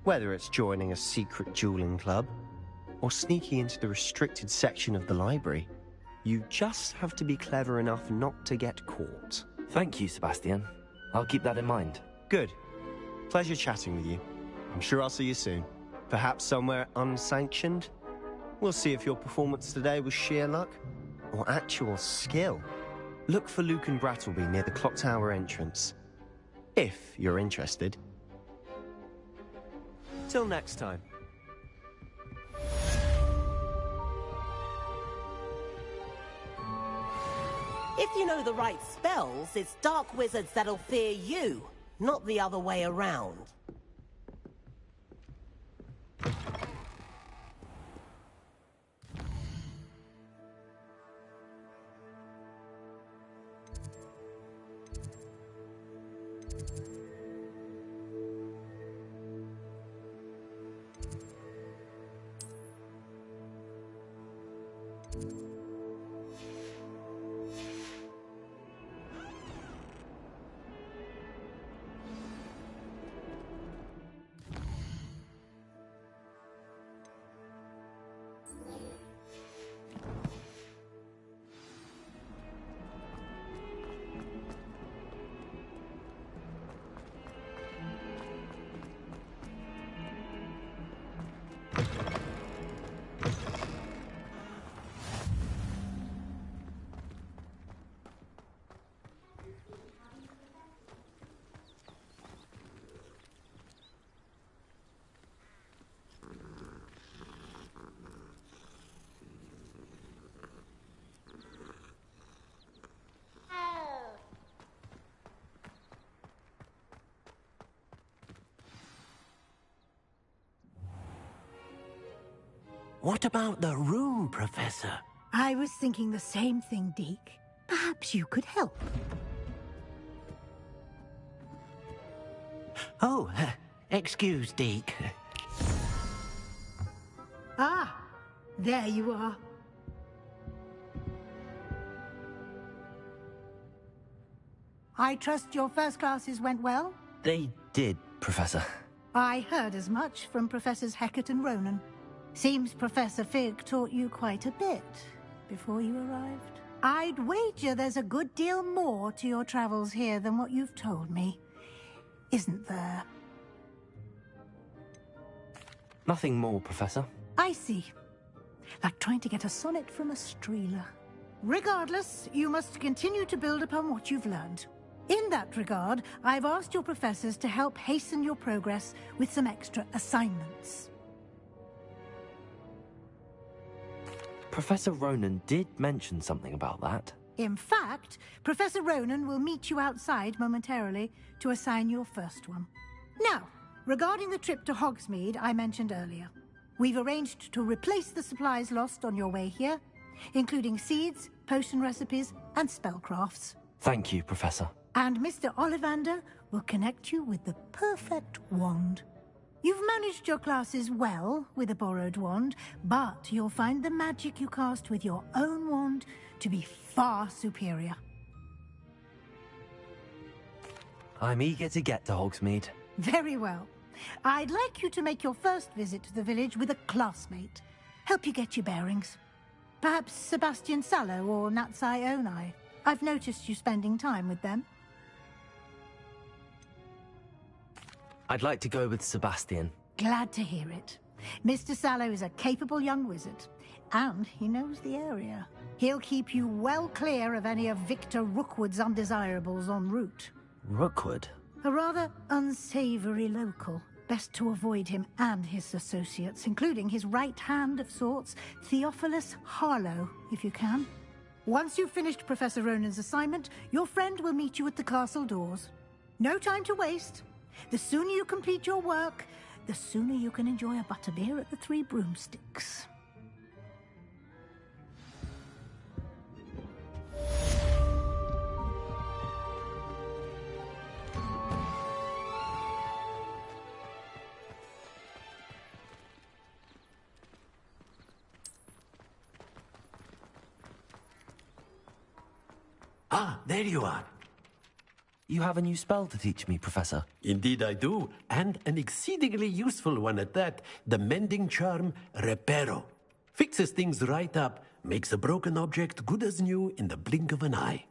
Whether it's joining a secret dueling club, or sneaking into the restricted section of the library, you just have to be clever enough not to get caught. Thank you, Sebastian. I'll keep that in mind. Good. Pleasure chatting with you. I'm sure I'll see you soon. Perhaps somewhere unsanctioned? We'll see if your performance today was sheer luck or actual skill. Look for Luke and Brattleby near the clock tower entrance. If you're interested. Till next time. If you know the right spells, it's dark wizards that'll fear you, not the other way around. What about the room, Professor? I was thinking the same thing, Deke. Perhaps you could help. Oh, excuse, Deke. Ah, there you are. I trust your first classes went well? They did, Professor. I heard as much from Professors Hecat and Ronan. Seems Professor Fig taught you quite a bit before you arrived. I'd wager there's a good deal more to your travels here than what you've told me. Isn't there? Nothing more, Professor. I see. Like trying to get a sonnet from a streeler. Regardless, you must continue to build upon what you've learned. In that regard, I've asked your professors to help hasten your progress with some extra assignments. Professor Ronan did mention something about that. In fact, Professor Ronan will meet you outside momentarily to assign your first one. Now, regarding the trip to Hogsmeade I mentioned earlier, we've arranged to replace the supplies lost on your way here, including seeds, potion recipes, and spellcrafts. Thank you, Professor. And Mr. Ollivander will connect you with the perfect wand. You've managed your classes well with a borrowed wand, but you'll find the magic you cast with your own wand to be far superior. I'm eager to get to Hogsmeade. Very well. I'd like you to make your first visit to the village with a classmate. Help you get your bearings. Perhaps Sebastian Sallow or Natsai Onai. I've noticed you spending time with them. I'd like to go with Sebastian. Glad to hear it. Mr. Sallow is a capable young wizard, and he knows the area. He'll keep you well clear of any of Victor Rookwood's undesirables en route. Rookwood? A rather unsavory local. Best to avoid him and his associates, including his right hand of sorts, Theophilus Harlow, if you can. Once you've finished Professor Ronan's assignment, your friend will meet you at the castle doors. No time to waste. The sooner you complete your work, the sooner you can enjoy a butterbeer at the Three Broomsticks. Ah, there you are. You have a new spell to teach me, Professor. Indeed I do, and an exceedingly useful one at that. The mending charm, Reparo. Fixes things right up, makes a broken object good as new in the blink of an eye.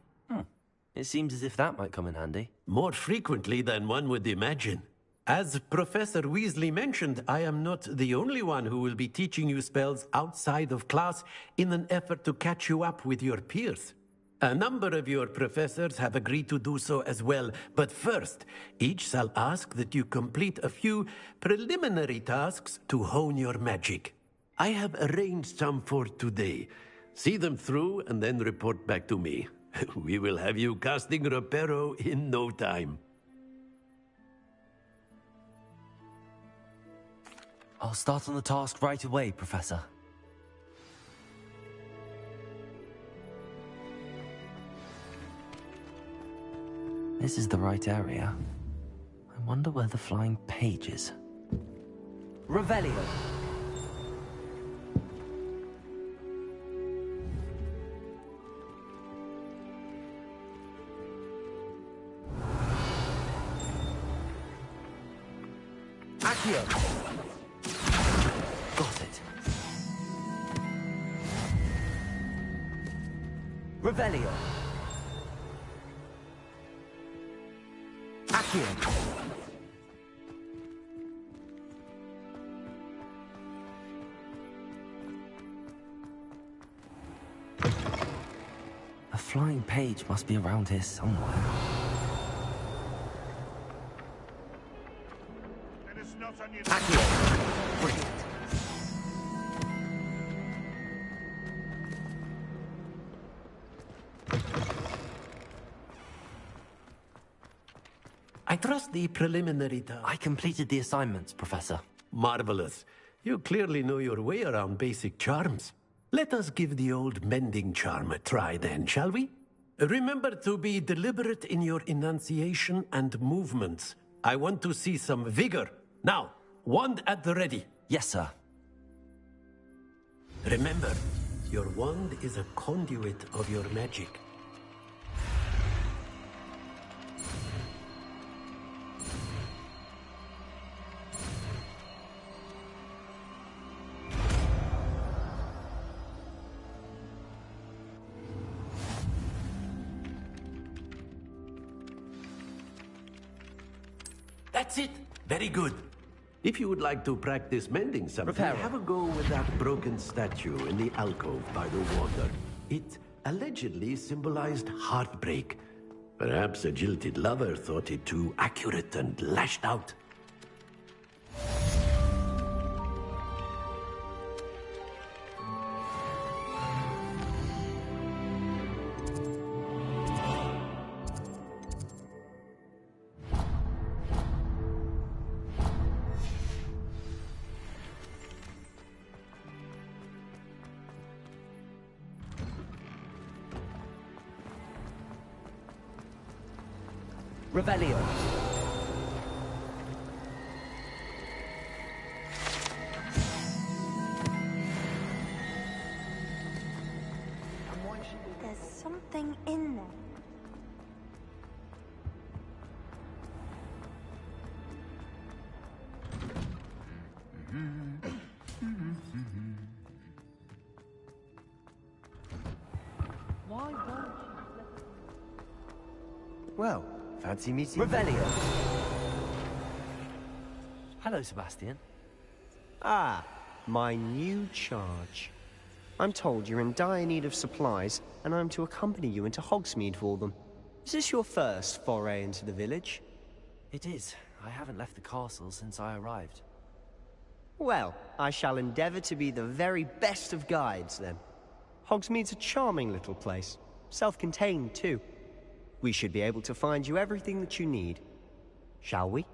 It seems as if that might come in handy. More frequently than one would imagine. As Professor Weasley mentioned, I am not the only one who will be teaching you spells outside of class in an effort to catch you up with your peers. A number of your professors have agreed to do so as well, but first, each shall ask that you complete a few preliminary tasks to hone your magic. I have arranged some for today. See them through and then report back to me. We will have you casting Reparo in no time. I'll start on the task right away, Professor. This is the right area. I wonder where the flying page is. Revelio. Accio. Got it. Revelio. Accio. A flying page must be around here somewhere. Accio. Brilliant. I trust the preliminary task. I completed the assignments, Professor. Marvelous. You clearly know your way around basic charms. Let us give the old mending charm a try then, shall we? Remember to be deliberate in your enunciation and movements. I want to see some vigor. Now, wand at the ready. Yes, sir. Remember, your wand is a conduit of your magic. That's it. Very good. If you would like to practice mending something, Reparo. have a go with that broken statue in the alcove by the water. It allegedly symbolized heartbreak. Perhaps a jilted lover thought it too accurate and lashed out. Revelio. There's something in there. Why won't you? Well, fancy meeting you. Revelio. Hello, Sebastian. Ah, my new charge. I'm told you're in dire need of supplies, and I'm to accompany you into Hogsmeade for them. Is this your first foray into the village? It is. I haven't left the castle since I arrived. Well, I shall endeavor to be the very best of guides, then. Hogsmeade's a charming little place. Self-contained, too. We should be able to find you everything that you need. Shall we?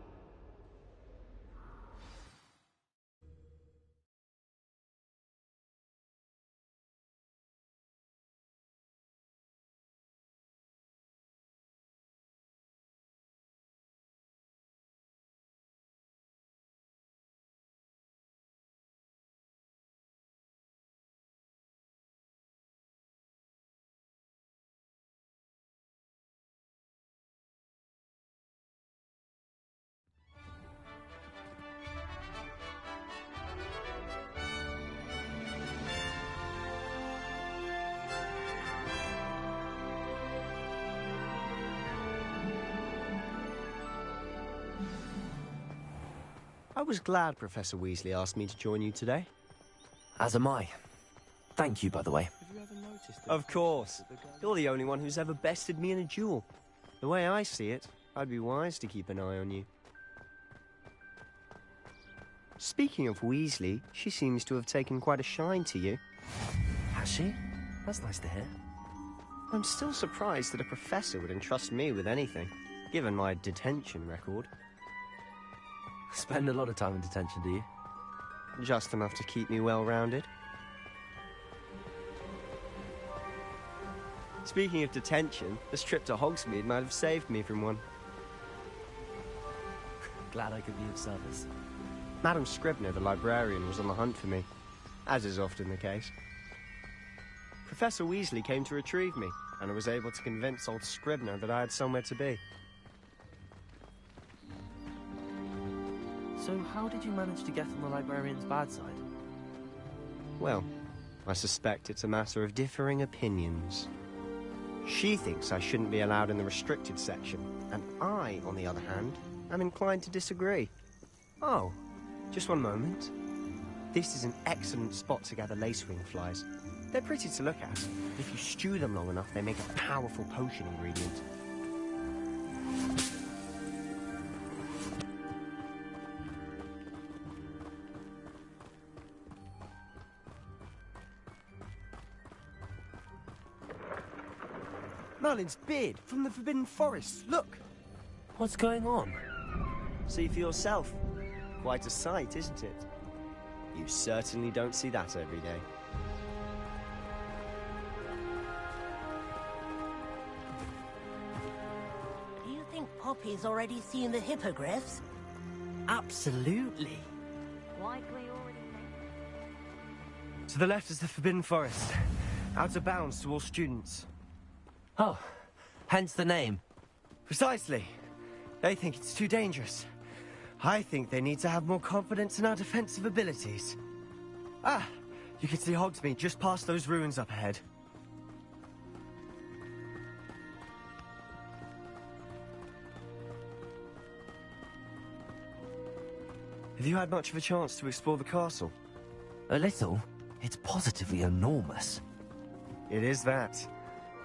I was glad Professor Weasley asked me to join you today. As am I. Thank you, by the way. Of course. You're the only one who's ever bested me in a duel. The way I see it, I'd be wise to keep an eye on you. Speaking of Weasley, she seems to have taken quite a shine to you. Has she? That's nice to hear. I'm still surprised that a professor would entrust me with anything, given my detention record. Spend a lot of time in detention, do you? Just enough to keep me well-rounded. Speaking of detention, this trip to Hogsmeade might have saved me from one. Glad I could be of service. Madam Scribner, the librarian, was on the hunt for me, as is often the case. Professor Weasley came to retrieve me, and I was able to convince old Scribner that I had somewhere to be. So how did you manage to get on the librarian's bad side? Well, I suspect it's a matter of differing opinions. She thinks I shouldn't be allowed in the restricted section, and I, on the other hand, am inclined to disagree. Oh, just one moment. This is an excellent spot to gather lacewing flies. They're pretty to look at. If you stew them long enough, they make a powerful potion ingredient. Merlin's beard from the Forbidden Forest. Look! What's going on? See for yourself. Quite a sight, isn't it? You certainly don't see that every day. Do you think Poppy's already seen the hippogriffs? Absolutely. Likely already. To the left is the Forbidden Forest. Out of bounds to all students. Oh, hence the name. Precisely. They think it's too dangerous. I think they need to have more confidence in our defensive abilities. Ah, you can see Hogsmeade just past those ruins up ahead. Have you had much of a chance to explore the castle? A little. It's positively enormous. It is that.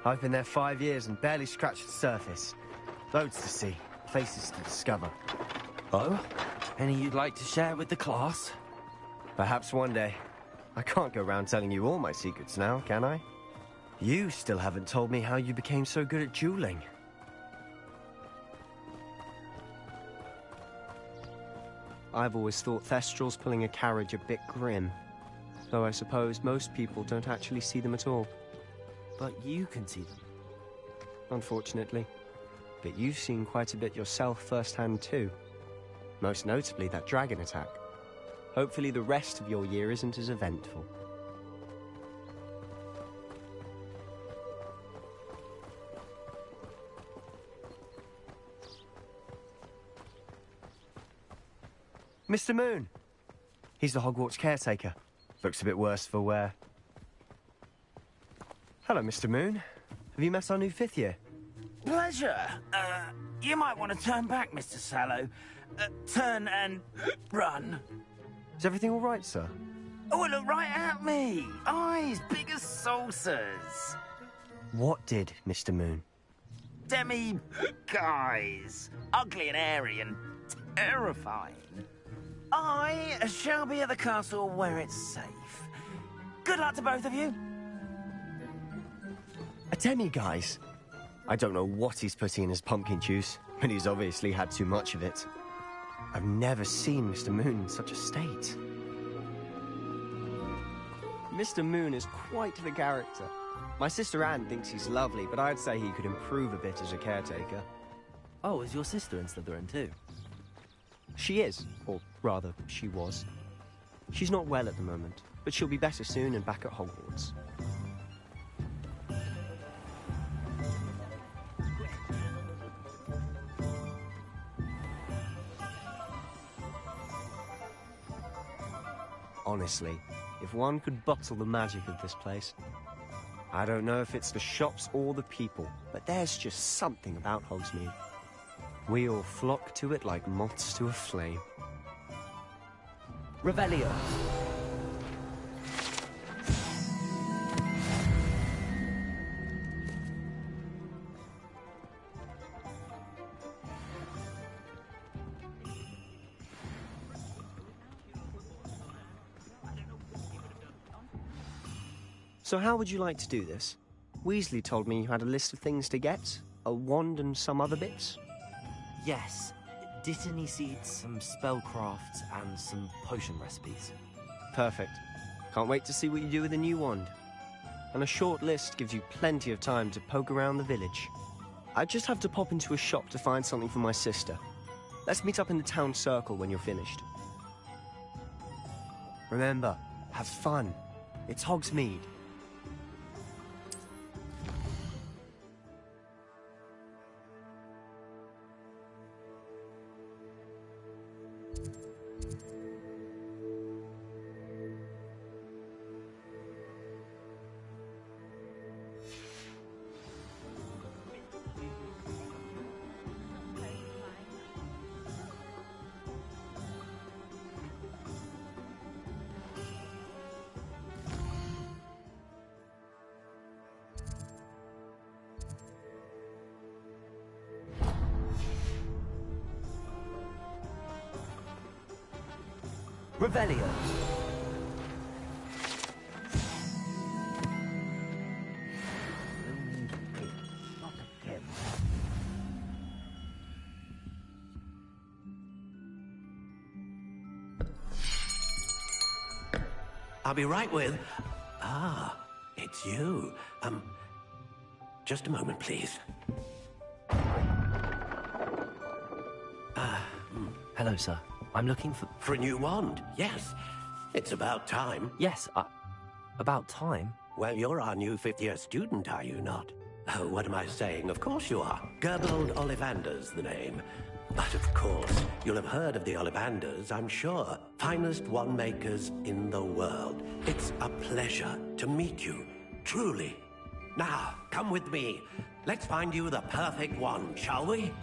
I've been there 5 years and barely scratched the surface. Loads to see, places to discover. Oh? Any you'd like to share with the class? Perhaps one day. I can't go around telling you all my secrets now, can I? You still haven't told me how you became so good at dueling. I've always thought Thestrals pulling a carriage a bit grim. Though I suppose most people don't actually see them at all. But you can see them. Unfortunately. But you've seen quite a bit yourself firsthand too. Most notably that dragon attack. Hopefully the rest of your year isn't as eventful. Mr. Moon! He's the Hogwarts caretaker. Looks a bit worse for wear. Hello, Mr. Moon. Have you met our new 5th year? Pleasure. You might want to turn back, Mr. Sallow. Turn and run. Is everything all right, sir? Oh, look right at me. Eyes big as saucers. What did, Mr. Moon? Guys. Ugly and hairy and terrifying. I shall be at the castle where it's safe. Good luck to both of you. A demi-guise? I don't know what he's putting in his pumpkin juice, but he's obviously had too much of it. I've never seen Mr. Moon in such a state. Mr. Moon is quite the character. My sister Anne thinks he's lovely, but I'd say he could improve a bit as a caretaker. Oh, is your sister in Slytherin too? She is, or rather, she was. She's not well at the moment, but she'll be better soon and back at Hogwarts. Honestly, if one could bottle the magic of this place. I don't know if it's the shops or the people, but there's just something about Hogsmeade. We all flock to it like moths to a flame. Revelio. So how would you like to do this? Weasley told me you had a list of things to get, a wand and some other bits. Yes. Dittany seeds, some spellcrafts, and some potion recipes. Perfect. Can't wait to see what you do with the new wand. And a short list gives you plenty of time to poke around the village. I just have to pop into a shop to find something for my sister. Let's meet up in the town circle when you're finished. Remember, have fun. It's Hogsmeade. Revelio. I'll be right with... Ah, it's you. Just a moment, please. Hello, sir. I'm looking for... For a new wand, yes. It's about time. Yes, about time? Well, you're our new 5th-year student, are you not? Oh, what am I saying? Of course you are. Gerbold Ollivander's the name. But of course, you'll have heard of the Ollivanders, I'm sure. Finest wand makers in the world. It's a pleasure to meet you, truly. Now, come with me. Let's find you the perfect wand, shall we?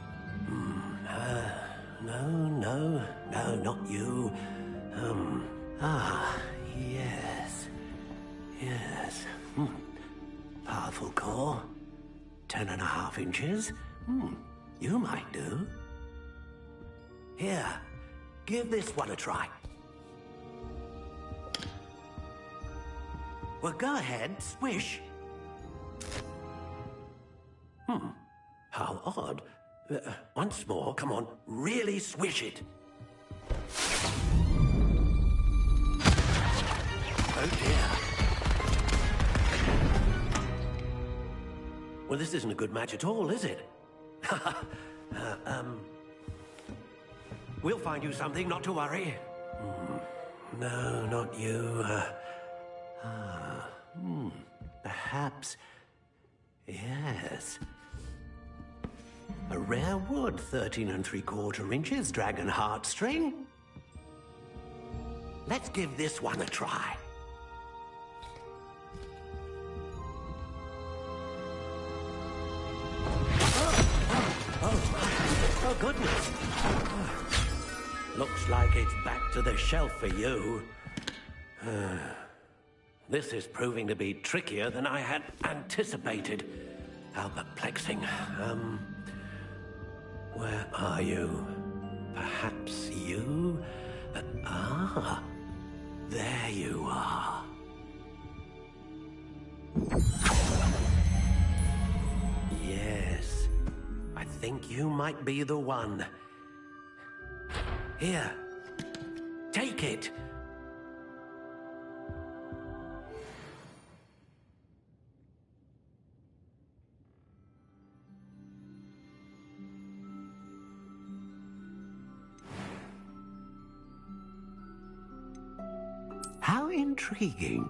No, not you. 3.5 inches. You might do. Here, give this one a try. Well, go ahead, swish. How odd. Once more, come on, really swish it. Oh dear. Well, this isn't a good match at all, is it? We'll find you something, not to worry. No, not you. Perhaps... Yes. A rare wood, 13 3/4 inches, dragon heartstring. Let's give this one a try. Oh, goodness. Looks like it's back to the shelf for you. This is proving to be trickier than I had anticipated. How perplexing. Where are you? Perhaps you? There you are. Yes, I think you might be the one. Here, take it. How intriguing.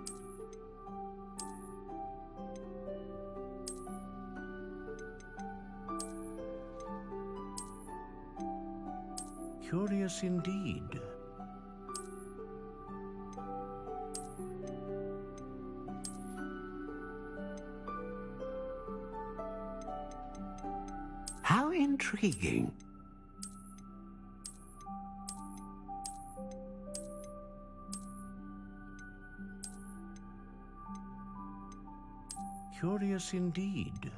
Curious indeed. How intriguing. Curious indeed.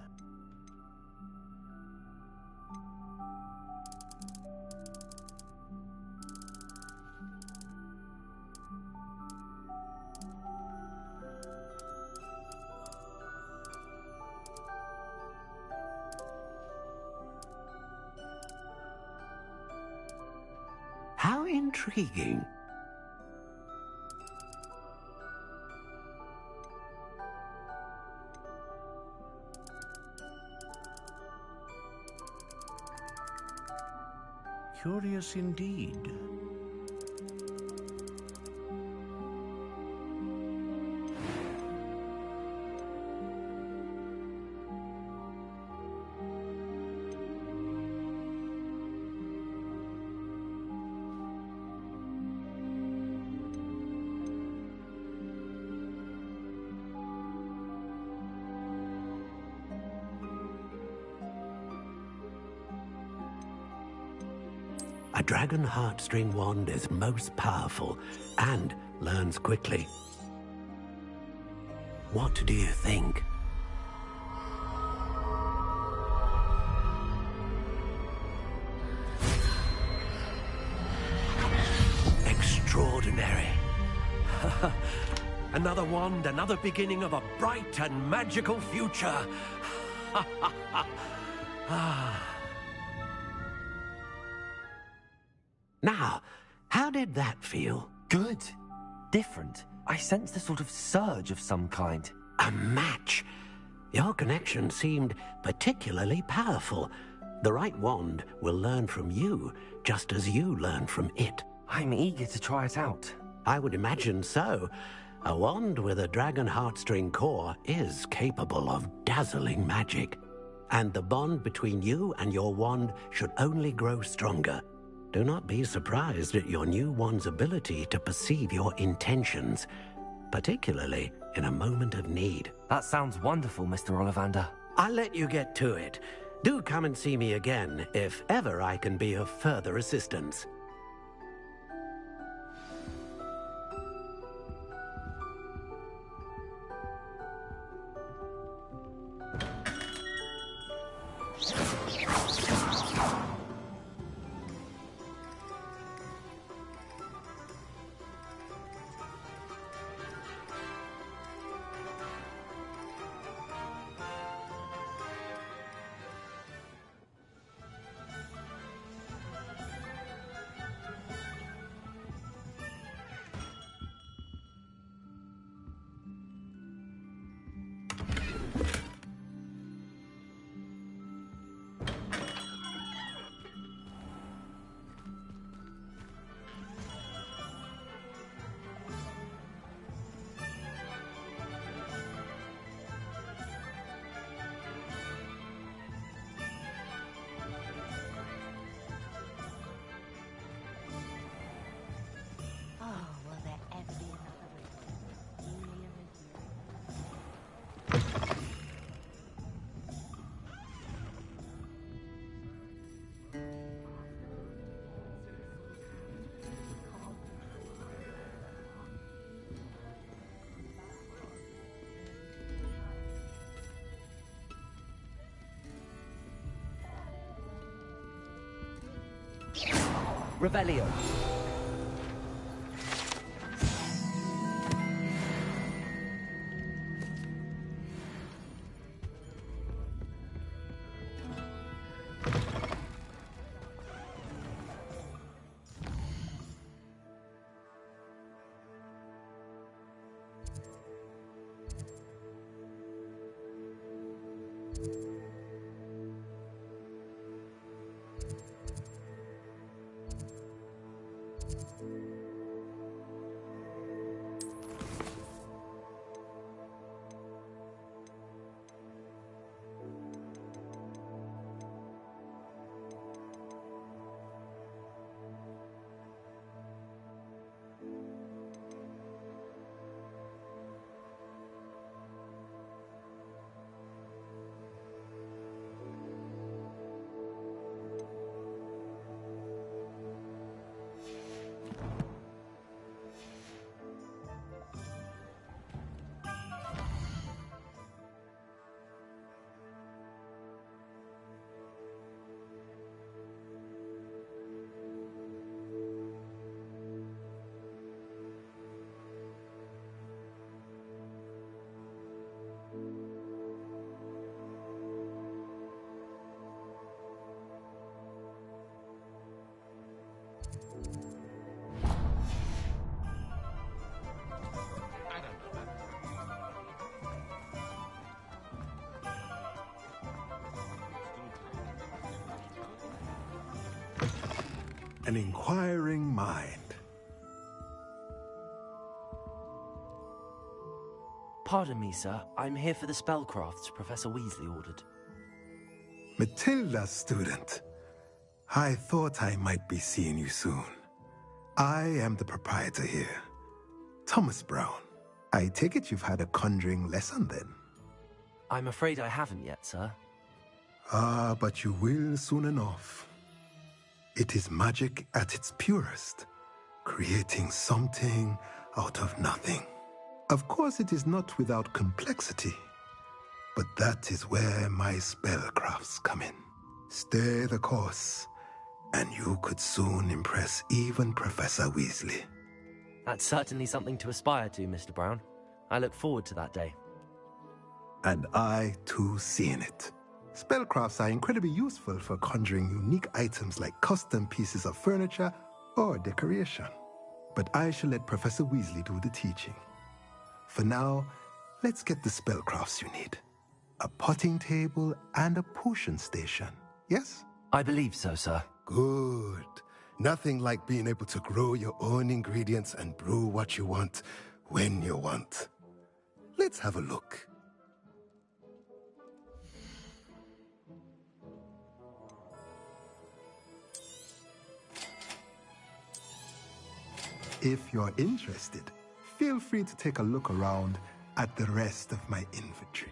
How intriguing. Curious indeed. A dragon heartstring wand is most powerful and learns quickly. What do you think? Extraordinary. Another wand, another beginning of a bright and magical future. Now, how did that feel? Good. Different. I sensed a sort of surge of some kind. A match. Your connection seemed particularly powerful. The right wand will learn from you, just as you learn from it. I'm eager to try it out. I would imagine so. A wand with a dragon heartstring core is capable of dazzling magic. And the bond between you and your wand should only grow stronger. Do not be surprised at your new wand's ability to perceive your intentions, particularly in a moment of need. That sounds wonderful, Mr. Ollivander. I'll let you get to it. Do come and see me again if ever I can be of further assistance. Revelio. An inquiring mind. Pardon me, sir. I'm here for the spellcrafts Professor Weasley ordered. Matilda, student. I thought I might be seeing you soon. I am the proprietor here, Thomas Brown. I take it you've had a conjuring lesson then? I'm afraid I haven't yet, sir. Ah, but you will soon enough. It is magic at its purest, creating something out of nothing. Of course, it is not without complexity, but that is where my spellcrafts come in. Stay the course, and you could soon impress even Professor Weasley. That's certainly something to aspire to, Mr. Brown. I look forward to that day. And I, too, seeing it. Spellcrafts are incredibly useful for conjuring unique items like custom pieces of furniture or decoration. But I shall let Professor Weasley do the teaching. For now, let's get the spellcrafts you need. A potting table and a potion station, yes? I believe so, sir. Good. Nothing like being able to grow your own ingredients and brew what you want when you want. Let's have a look. If you're interested, feel free to take a look around at the rest of my inventory.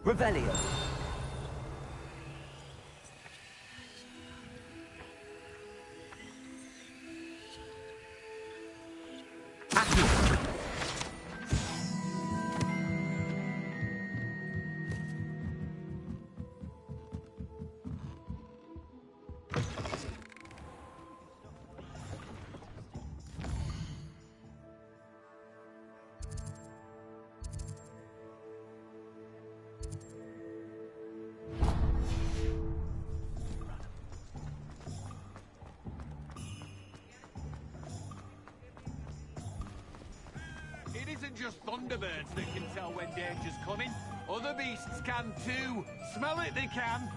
Revelio. It isn't just thunderbirds that can tell when danger's coming. Other beasts can too. Smell it, they can.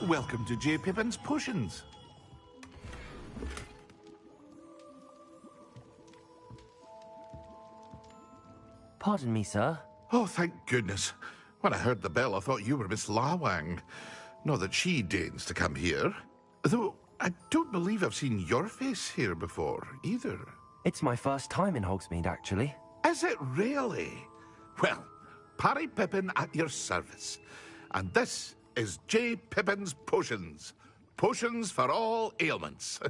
Welcome to J. Pippin's Potions. Pardon me, sir. Oh, thank goodness. When I heard the bell, I thought you were Miss Lawang. Not that she deigns to come here. Though, I don't believe I've seen your face here before, either. It's my first time in Hogsmeade, actually. Is it really? Well, Parry Pippin at your service. And this is J. Pippin's Potions. Potions for all ailments.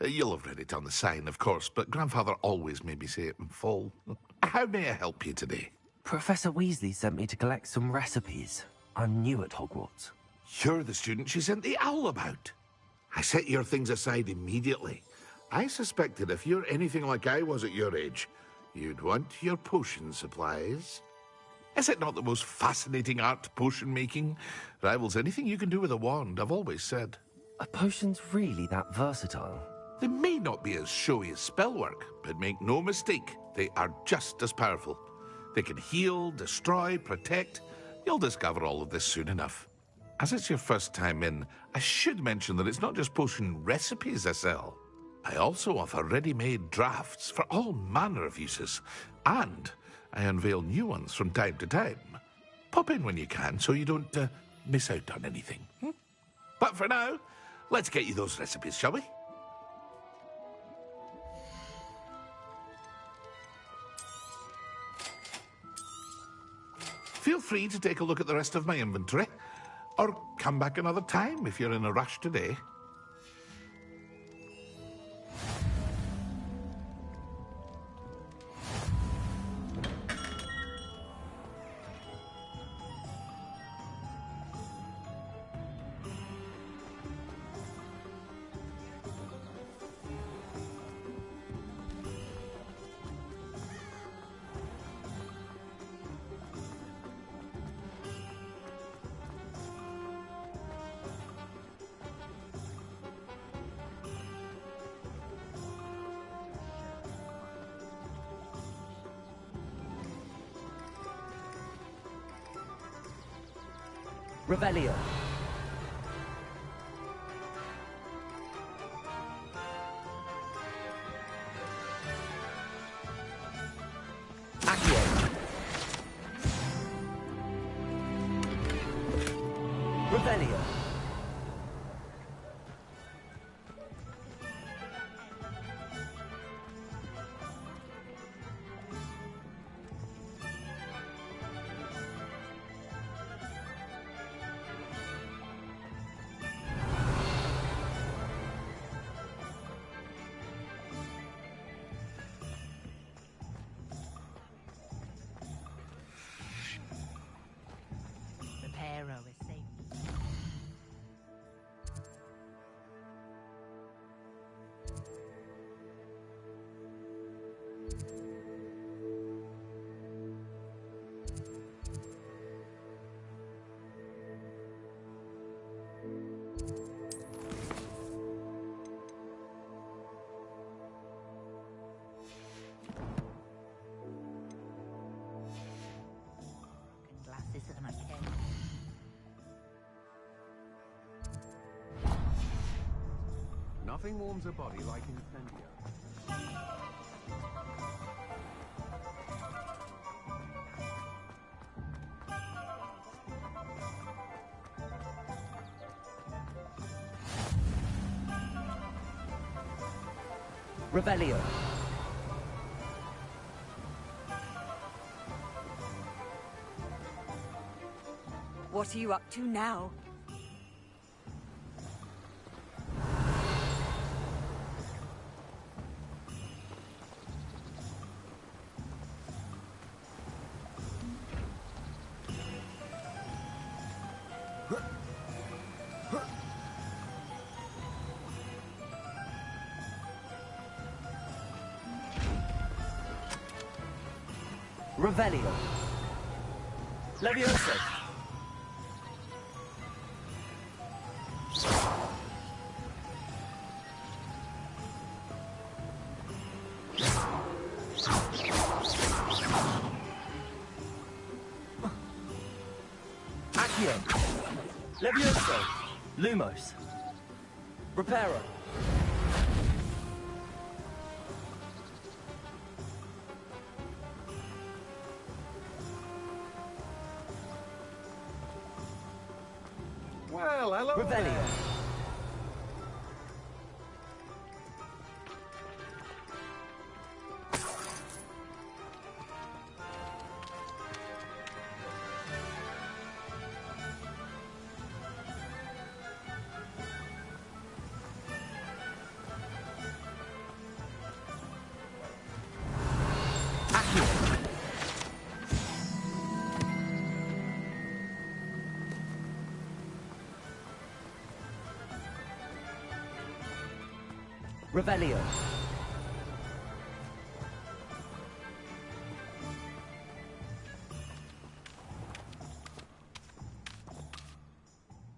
You'll have read it on the sign, of course, but Grandfather always made me say it in full. How may I help you today? Professor Weasley sent me to collect some recipes. I'm new at Hogwarts. You're the student she sent the owl about. I set your things aside immediately. I suspected if you're anything like I was at your age, you'd want your potion supplies. Is it not the most fascinating art, potion making? Rivals anything you can do with a wand, I've always said. Are potions really that versatile? They may not be as showy as spellwork, but make no mistake, they are just as powerful. They can heal, destroy, protect. You'll discover all of this soon enough. As it's your first time in, I should mention that it's not just potion recipes I sell. I also offer ready-made drafts for all manner of uses, and I unveil new ones from time to time. Pop in when you can so you don't miss out on anything. But for now, let's get you those recipes, shall we? Feel free to take a look at the rest of my inventory, or come back another time if you're in a rush today. Revelio. Accio. Revelio. Nothing warms a body like incendio. Revelio. What are you up to now? Revelio. Levioso. Accio. Levioso. Lumos. Reparo. Well, hello. Revelio. Revelio.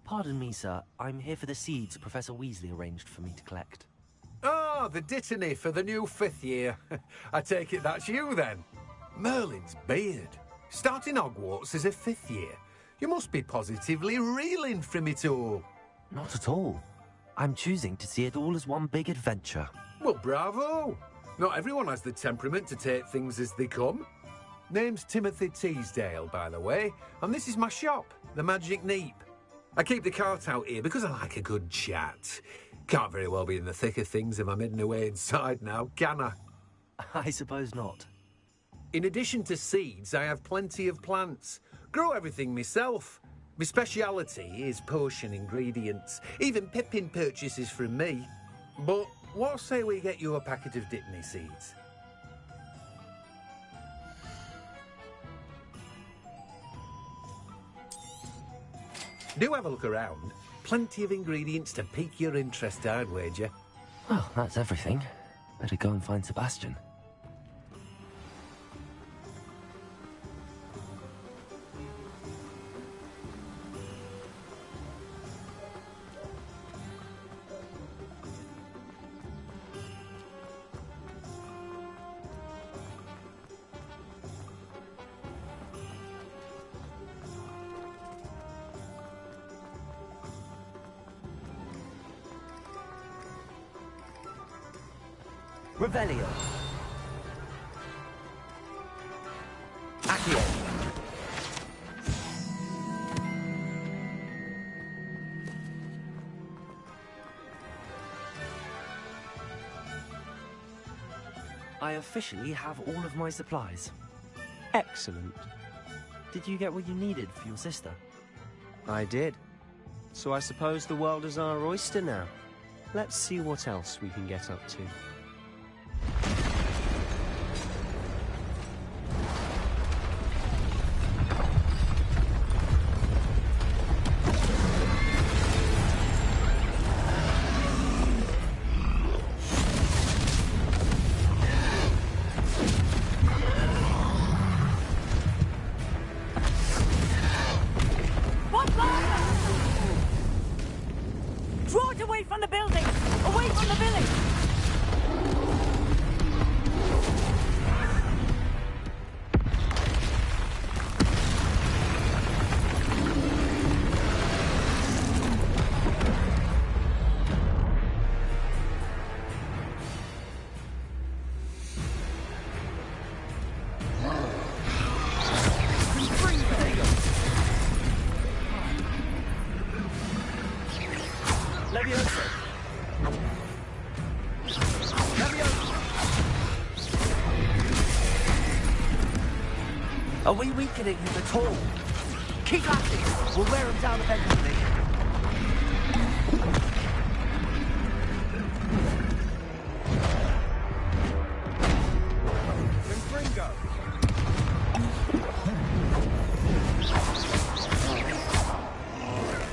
Pardon me, sir. I'm here for the seeds Professor Weasley arranged for me to collect. Ah, the dittany for the new 5th year. I take it that's you, then. Merlin's beard. Starting Hogwarts as a 5th year. You must be positively reeling from it all. Not at all. I'm choosing to see it all as one big adventure. Well, bravo. Not everyone has the temperament to take things as they come. Name's Timothy Teasdale, by the way, and this is my shop, the Magic Neep. I keep the cart out here because I like a good chat. Can't very well be in the thick of things if I'm hidden away inside now, can I? I suppose not. In addition to seeds, I have plenty of plants. Grow everything myself. My speciality is potion ingredients. Even Pippin purchases from me. But what say we get you a packet of Dittany seeds? Do have a look around. Plenty of ingredients to pique your interest, I'd wager. Well, that's everything. Better go and find Sebastian. Revelio. Accio. I officially have all of my supplies. Excellent. Did you get what you needed for your sister? I did. So I suppose the world is our oyster now. Let's see what else we can get up to. Draw it away from the building! Away from the village! Are we weakening him at all? Keep at it! We'll wear him down eventually.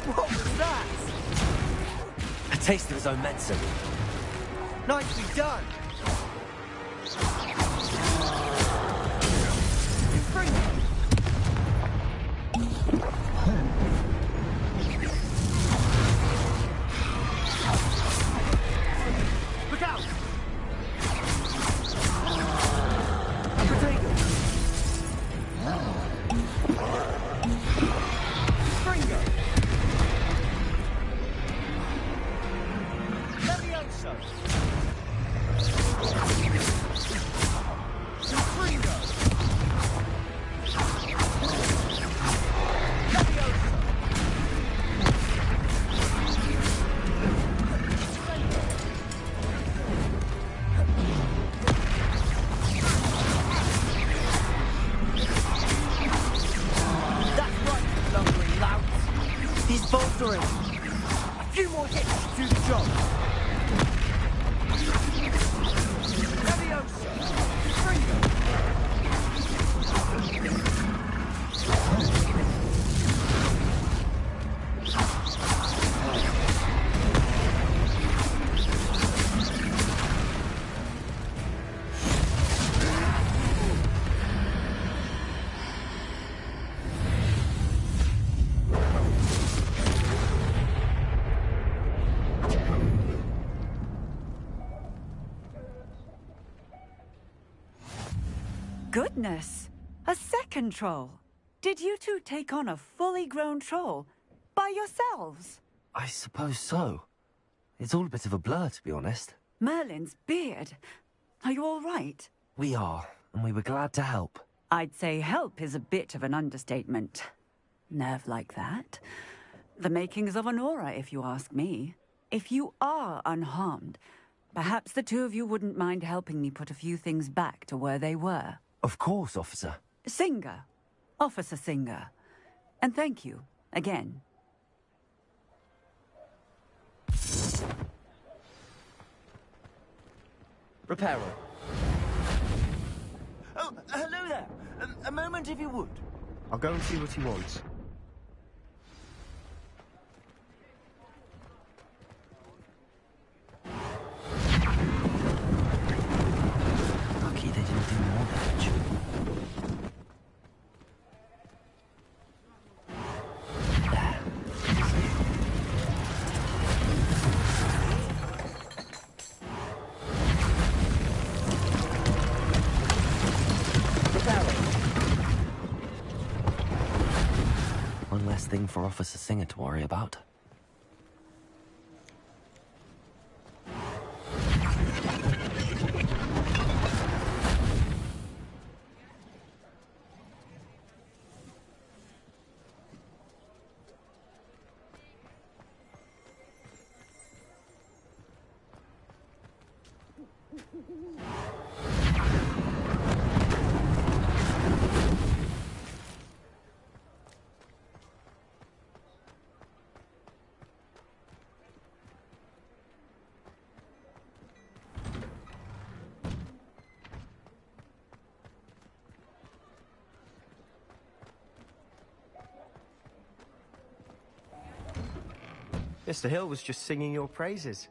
What was that? A taste of his own medicine. Nicely done! Look out! Levioso! restoring. A few more hits to do the job. Leviosa! Freedom! Goodness! A second troll! Did you two take on a fully grown troll? By yourselves? I suppose so. It's all a bit of a blur, to be honest. Merlin's beard. Are you all right? We are, and we were glad to help. I'd say help is a bit of an understatement. Nerve like that. The makings of an aura, if you ask me. If you are unharmed, perhaps the two of you wouldn't mind helping me put a few things back to where they were. Of course, officer. Singer. Officer Singer. And thank you, again. Reparo. Oh, hello there. A moment if you would. I'll go and see what he wants. Lucky they didn't do more damage. One less thing for Officer Singer to worry about. Mr. Hill was just singing your praises.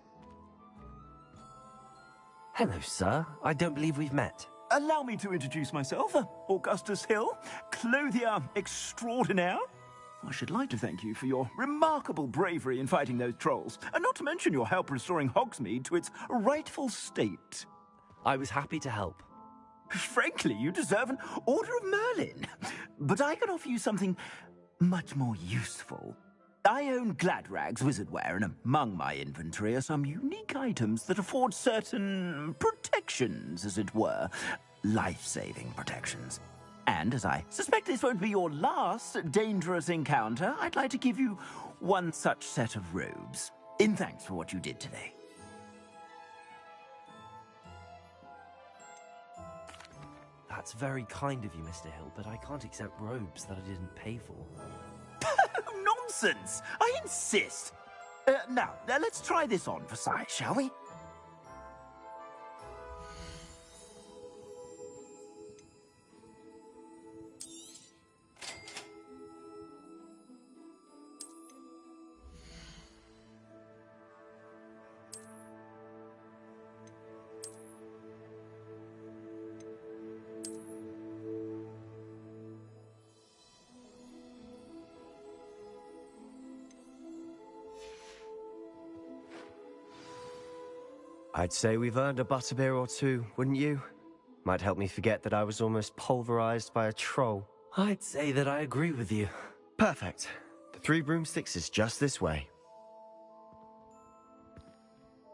Hello, sir. I don't believe we've met. Allow me to introduce myself, Augustus Hill, clothier extraordinaire. I should like to thank you for your remarkable bravery in fighting those trolls, and not to mention your help restoring Hogsmeade to its rightful state. I was happy to help. Frankly, you deserve an Order of Merlin. But I can offer you something much more useful. I own Gladrag's wizardware, and among my inventory are some unique items that afford certain protections, as it were. Life-saving protections. And as I suspect this won't be your last dangerous encounter, I'd like to give you one such set of robes, in thanks for what you did today. That's very kind of you, Mr. Hill, but I can't accept robes that I didn't pay for. Nonsense! I insist! Now, let's try this on for size, shall we? I'd say we've earned a butterbeer or two, wouldn't you? Might help me forget that I was almost pulverized by a troll. I'd say that I agree with you. Perfect. The 3 broomsticks is just this way.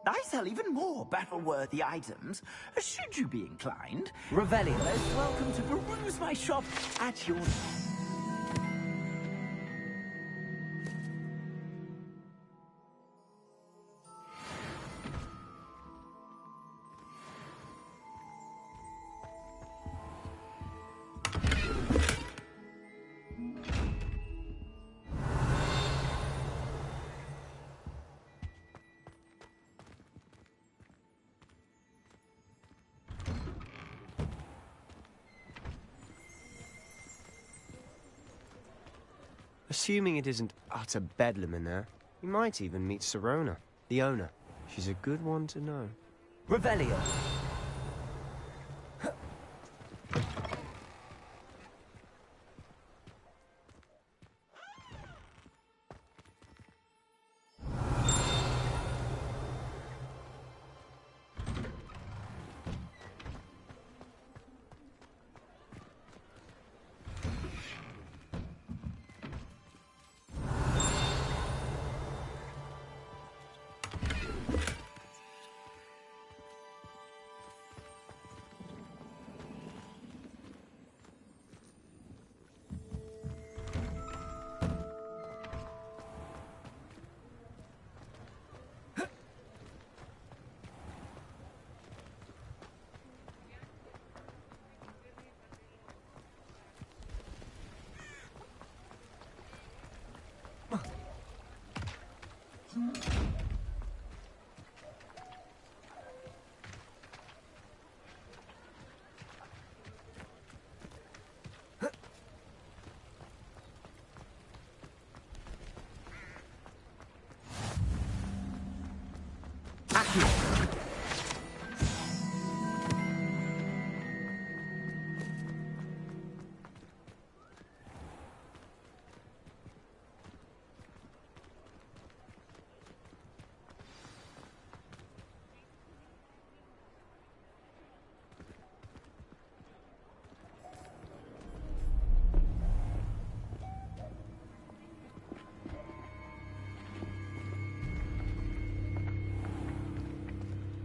I sell even more battle-worthy items, should you be inclined. Revelio. Most welcome to peruse my shop at your... Assuming it isn't utter bedlam in there, you might even meet Sirona, the owner. She's a good one to know. Revelio.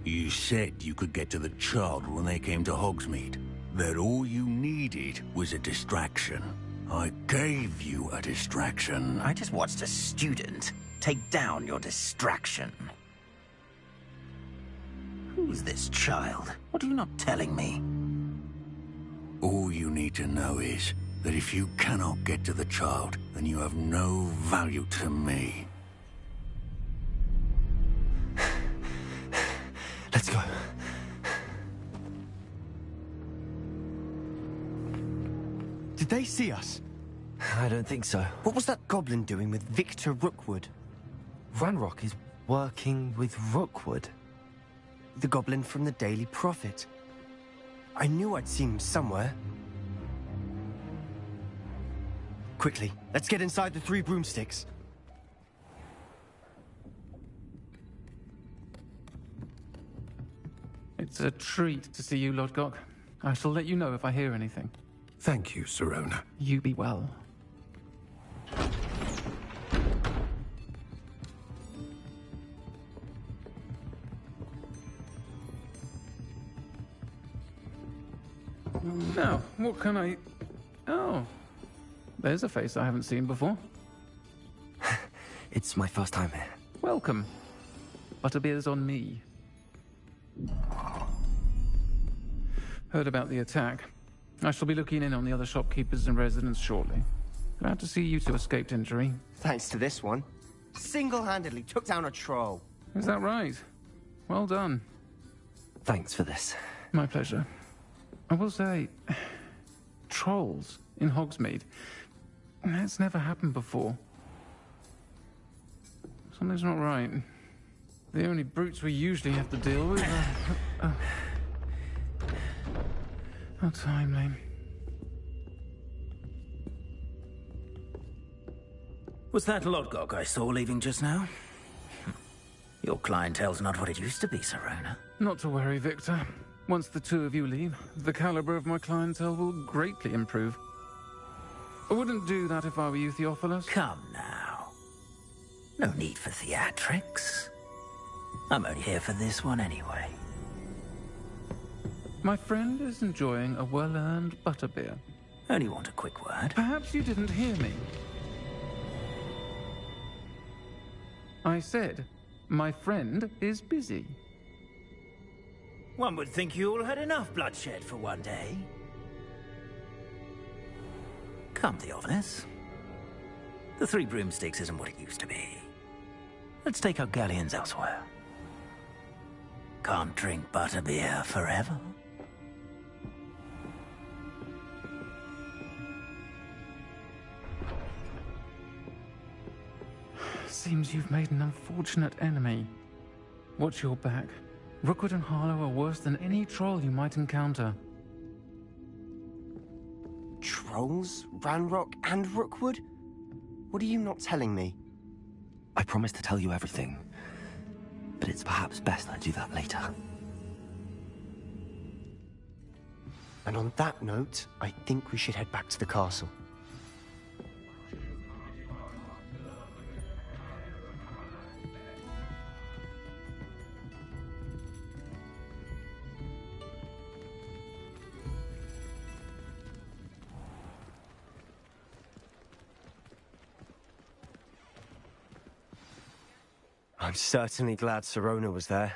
You said you could get to the child when they came to Hogsmeade. That all you needed was a distraction. I gave you a distraction. I just watched a student take down your distraction. Who's this child? What are you not telling me? All you need to know is that if you cannot get to the child, then you have no value to me. Let's go. Did they see us? I don't think so. What was that goblin doing with Victor Rookwood? Ranrock is working with Rookwood. The goblin from the Daily Prophet. I knew I'd seen him somewhere. Quickly, let's get inside the 3 broomsticks. It's a treat to see you, Lodgok. I shall let you know if I hear anything. Thank you, Sirona. You be well. Now, what can I... Oh, there's a face I haven't seen before. It's my first time here. Welcome. Butterbeer's on me. Heard about the attack. I shall be looking in on the other shopkeepers and residents shortly. Glad to see you two escaped injury. Thanks to this one. Single-handedly took down a troll. Is that right? Well done. Thanks for this. My pleasure. I will say, trolls in Hogsmeade. That's never happened before. Something's not right. The only brutes we usually have to deal with are... How timely. Was that Lodgok I saw leaving just now? Your clientele's not what it used to be, Sirona. Not to worry, Victor. Once the two of you leave, the caliber of my clientele will greatly improve. I wouldn't do that if I were you, Theophilus. Come now. No need for theatrics. I'm only here for this one anyway. My friend is enjoying a well-earned butterbeer. Only want a quick word. Perhaps you didn't hear me. I said, my friend is busy. One would think you all had enough bloodshed for one day. Come, Theophilus. The 3 broomsticks isn't what it used to be. Let's take our galleons elsewhere. Can't drink butterbeer forever. seems you've made an unfortunate enemy. Watch your back. Rookwood and Harlow are worse than any troll you might encounter. Trolls? Ranrock and Rookwood? What are you not telling me? I promised to tell you everything, but it's perhaps best I do that later. And on that note, I think we should head back to the castle. I'm certainly glad Sirona was there.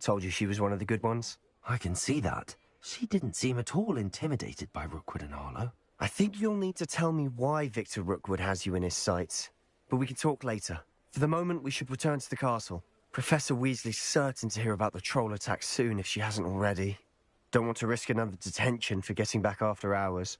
Told you she was one of the good ones. I can see that. She didn't seem at all intimidated by Rookwood and Harlow. I think you'll need to tell me why Victor Rookwood has you in his sights. But we can talk later. For the moment, we should return to the castle. Professor Weasley's certain to hear about the troll attack soon if she hasn't already. Don't want to risk another detention for getting back after hours.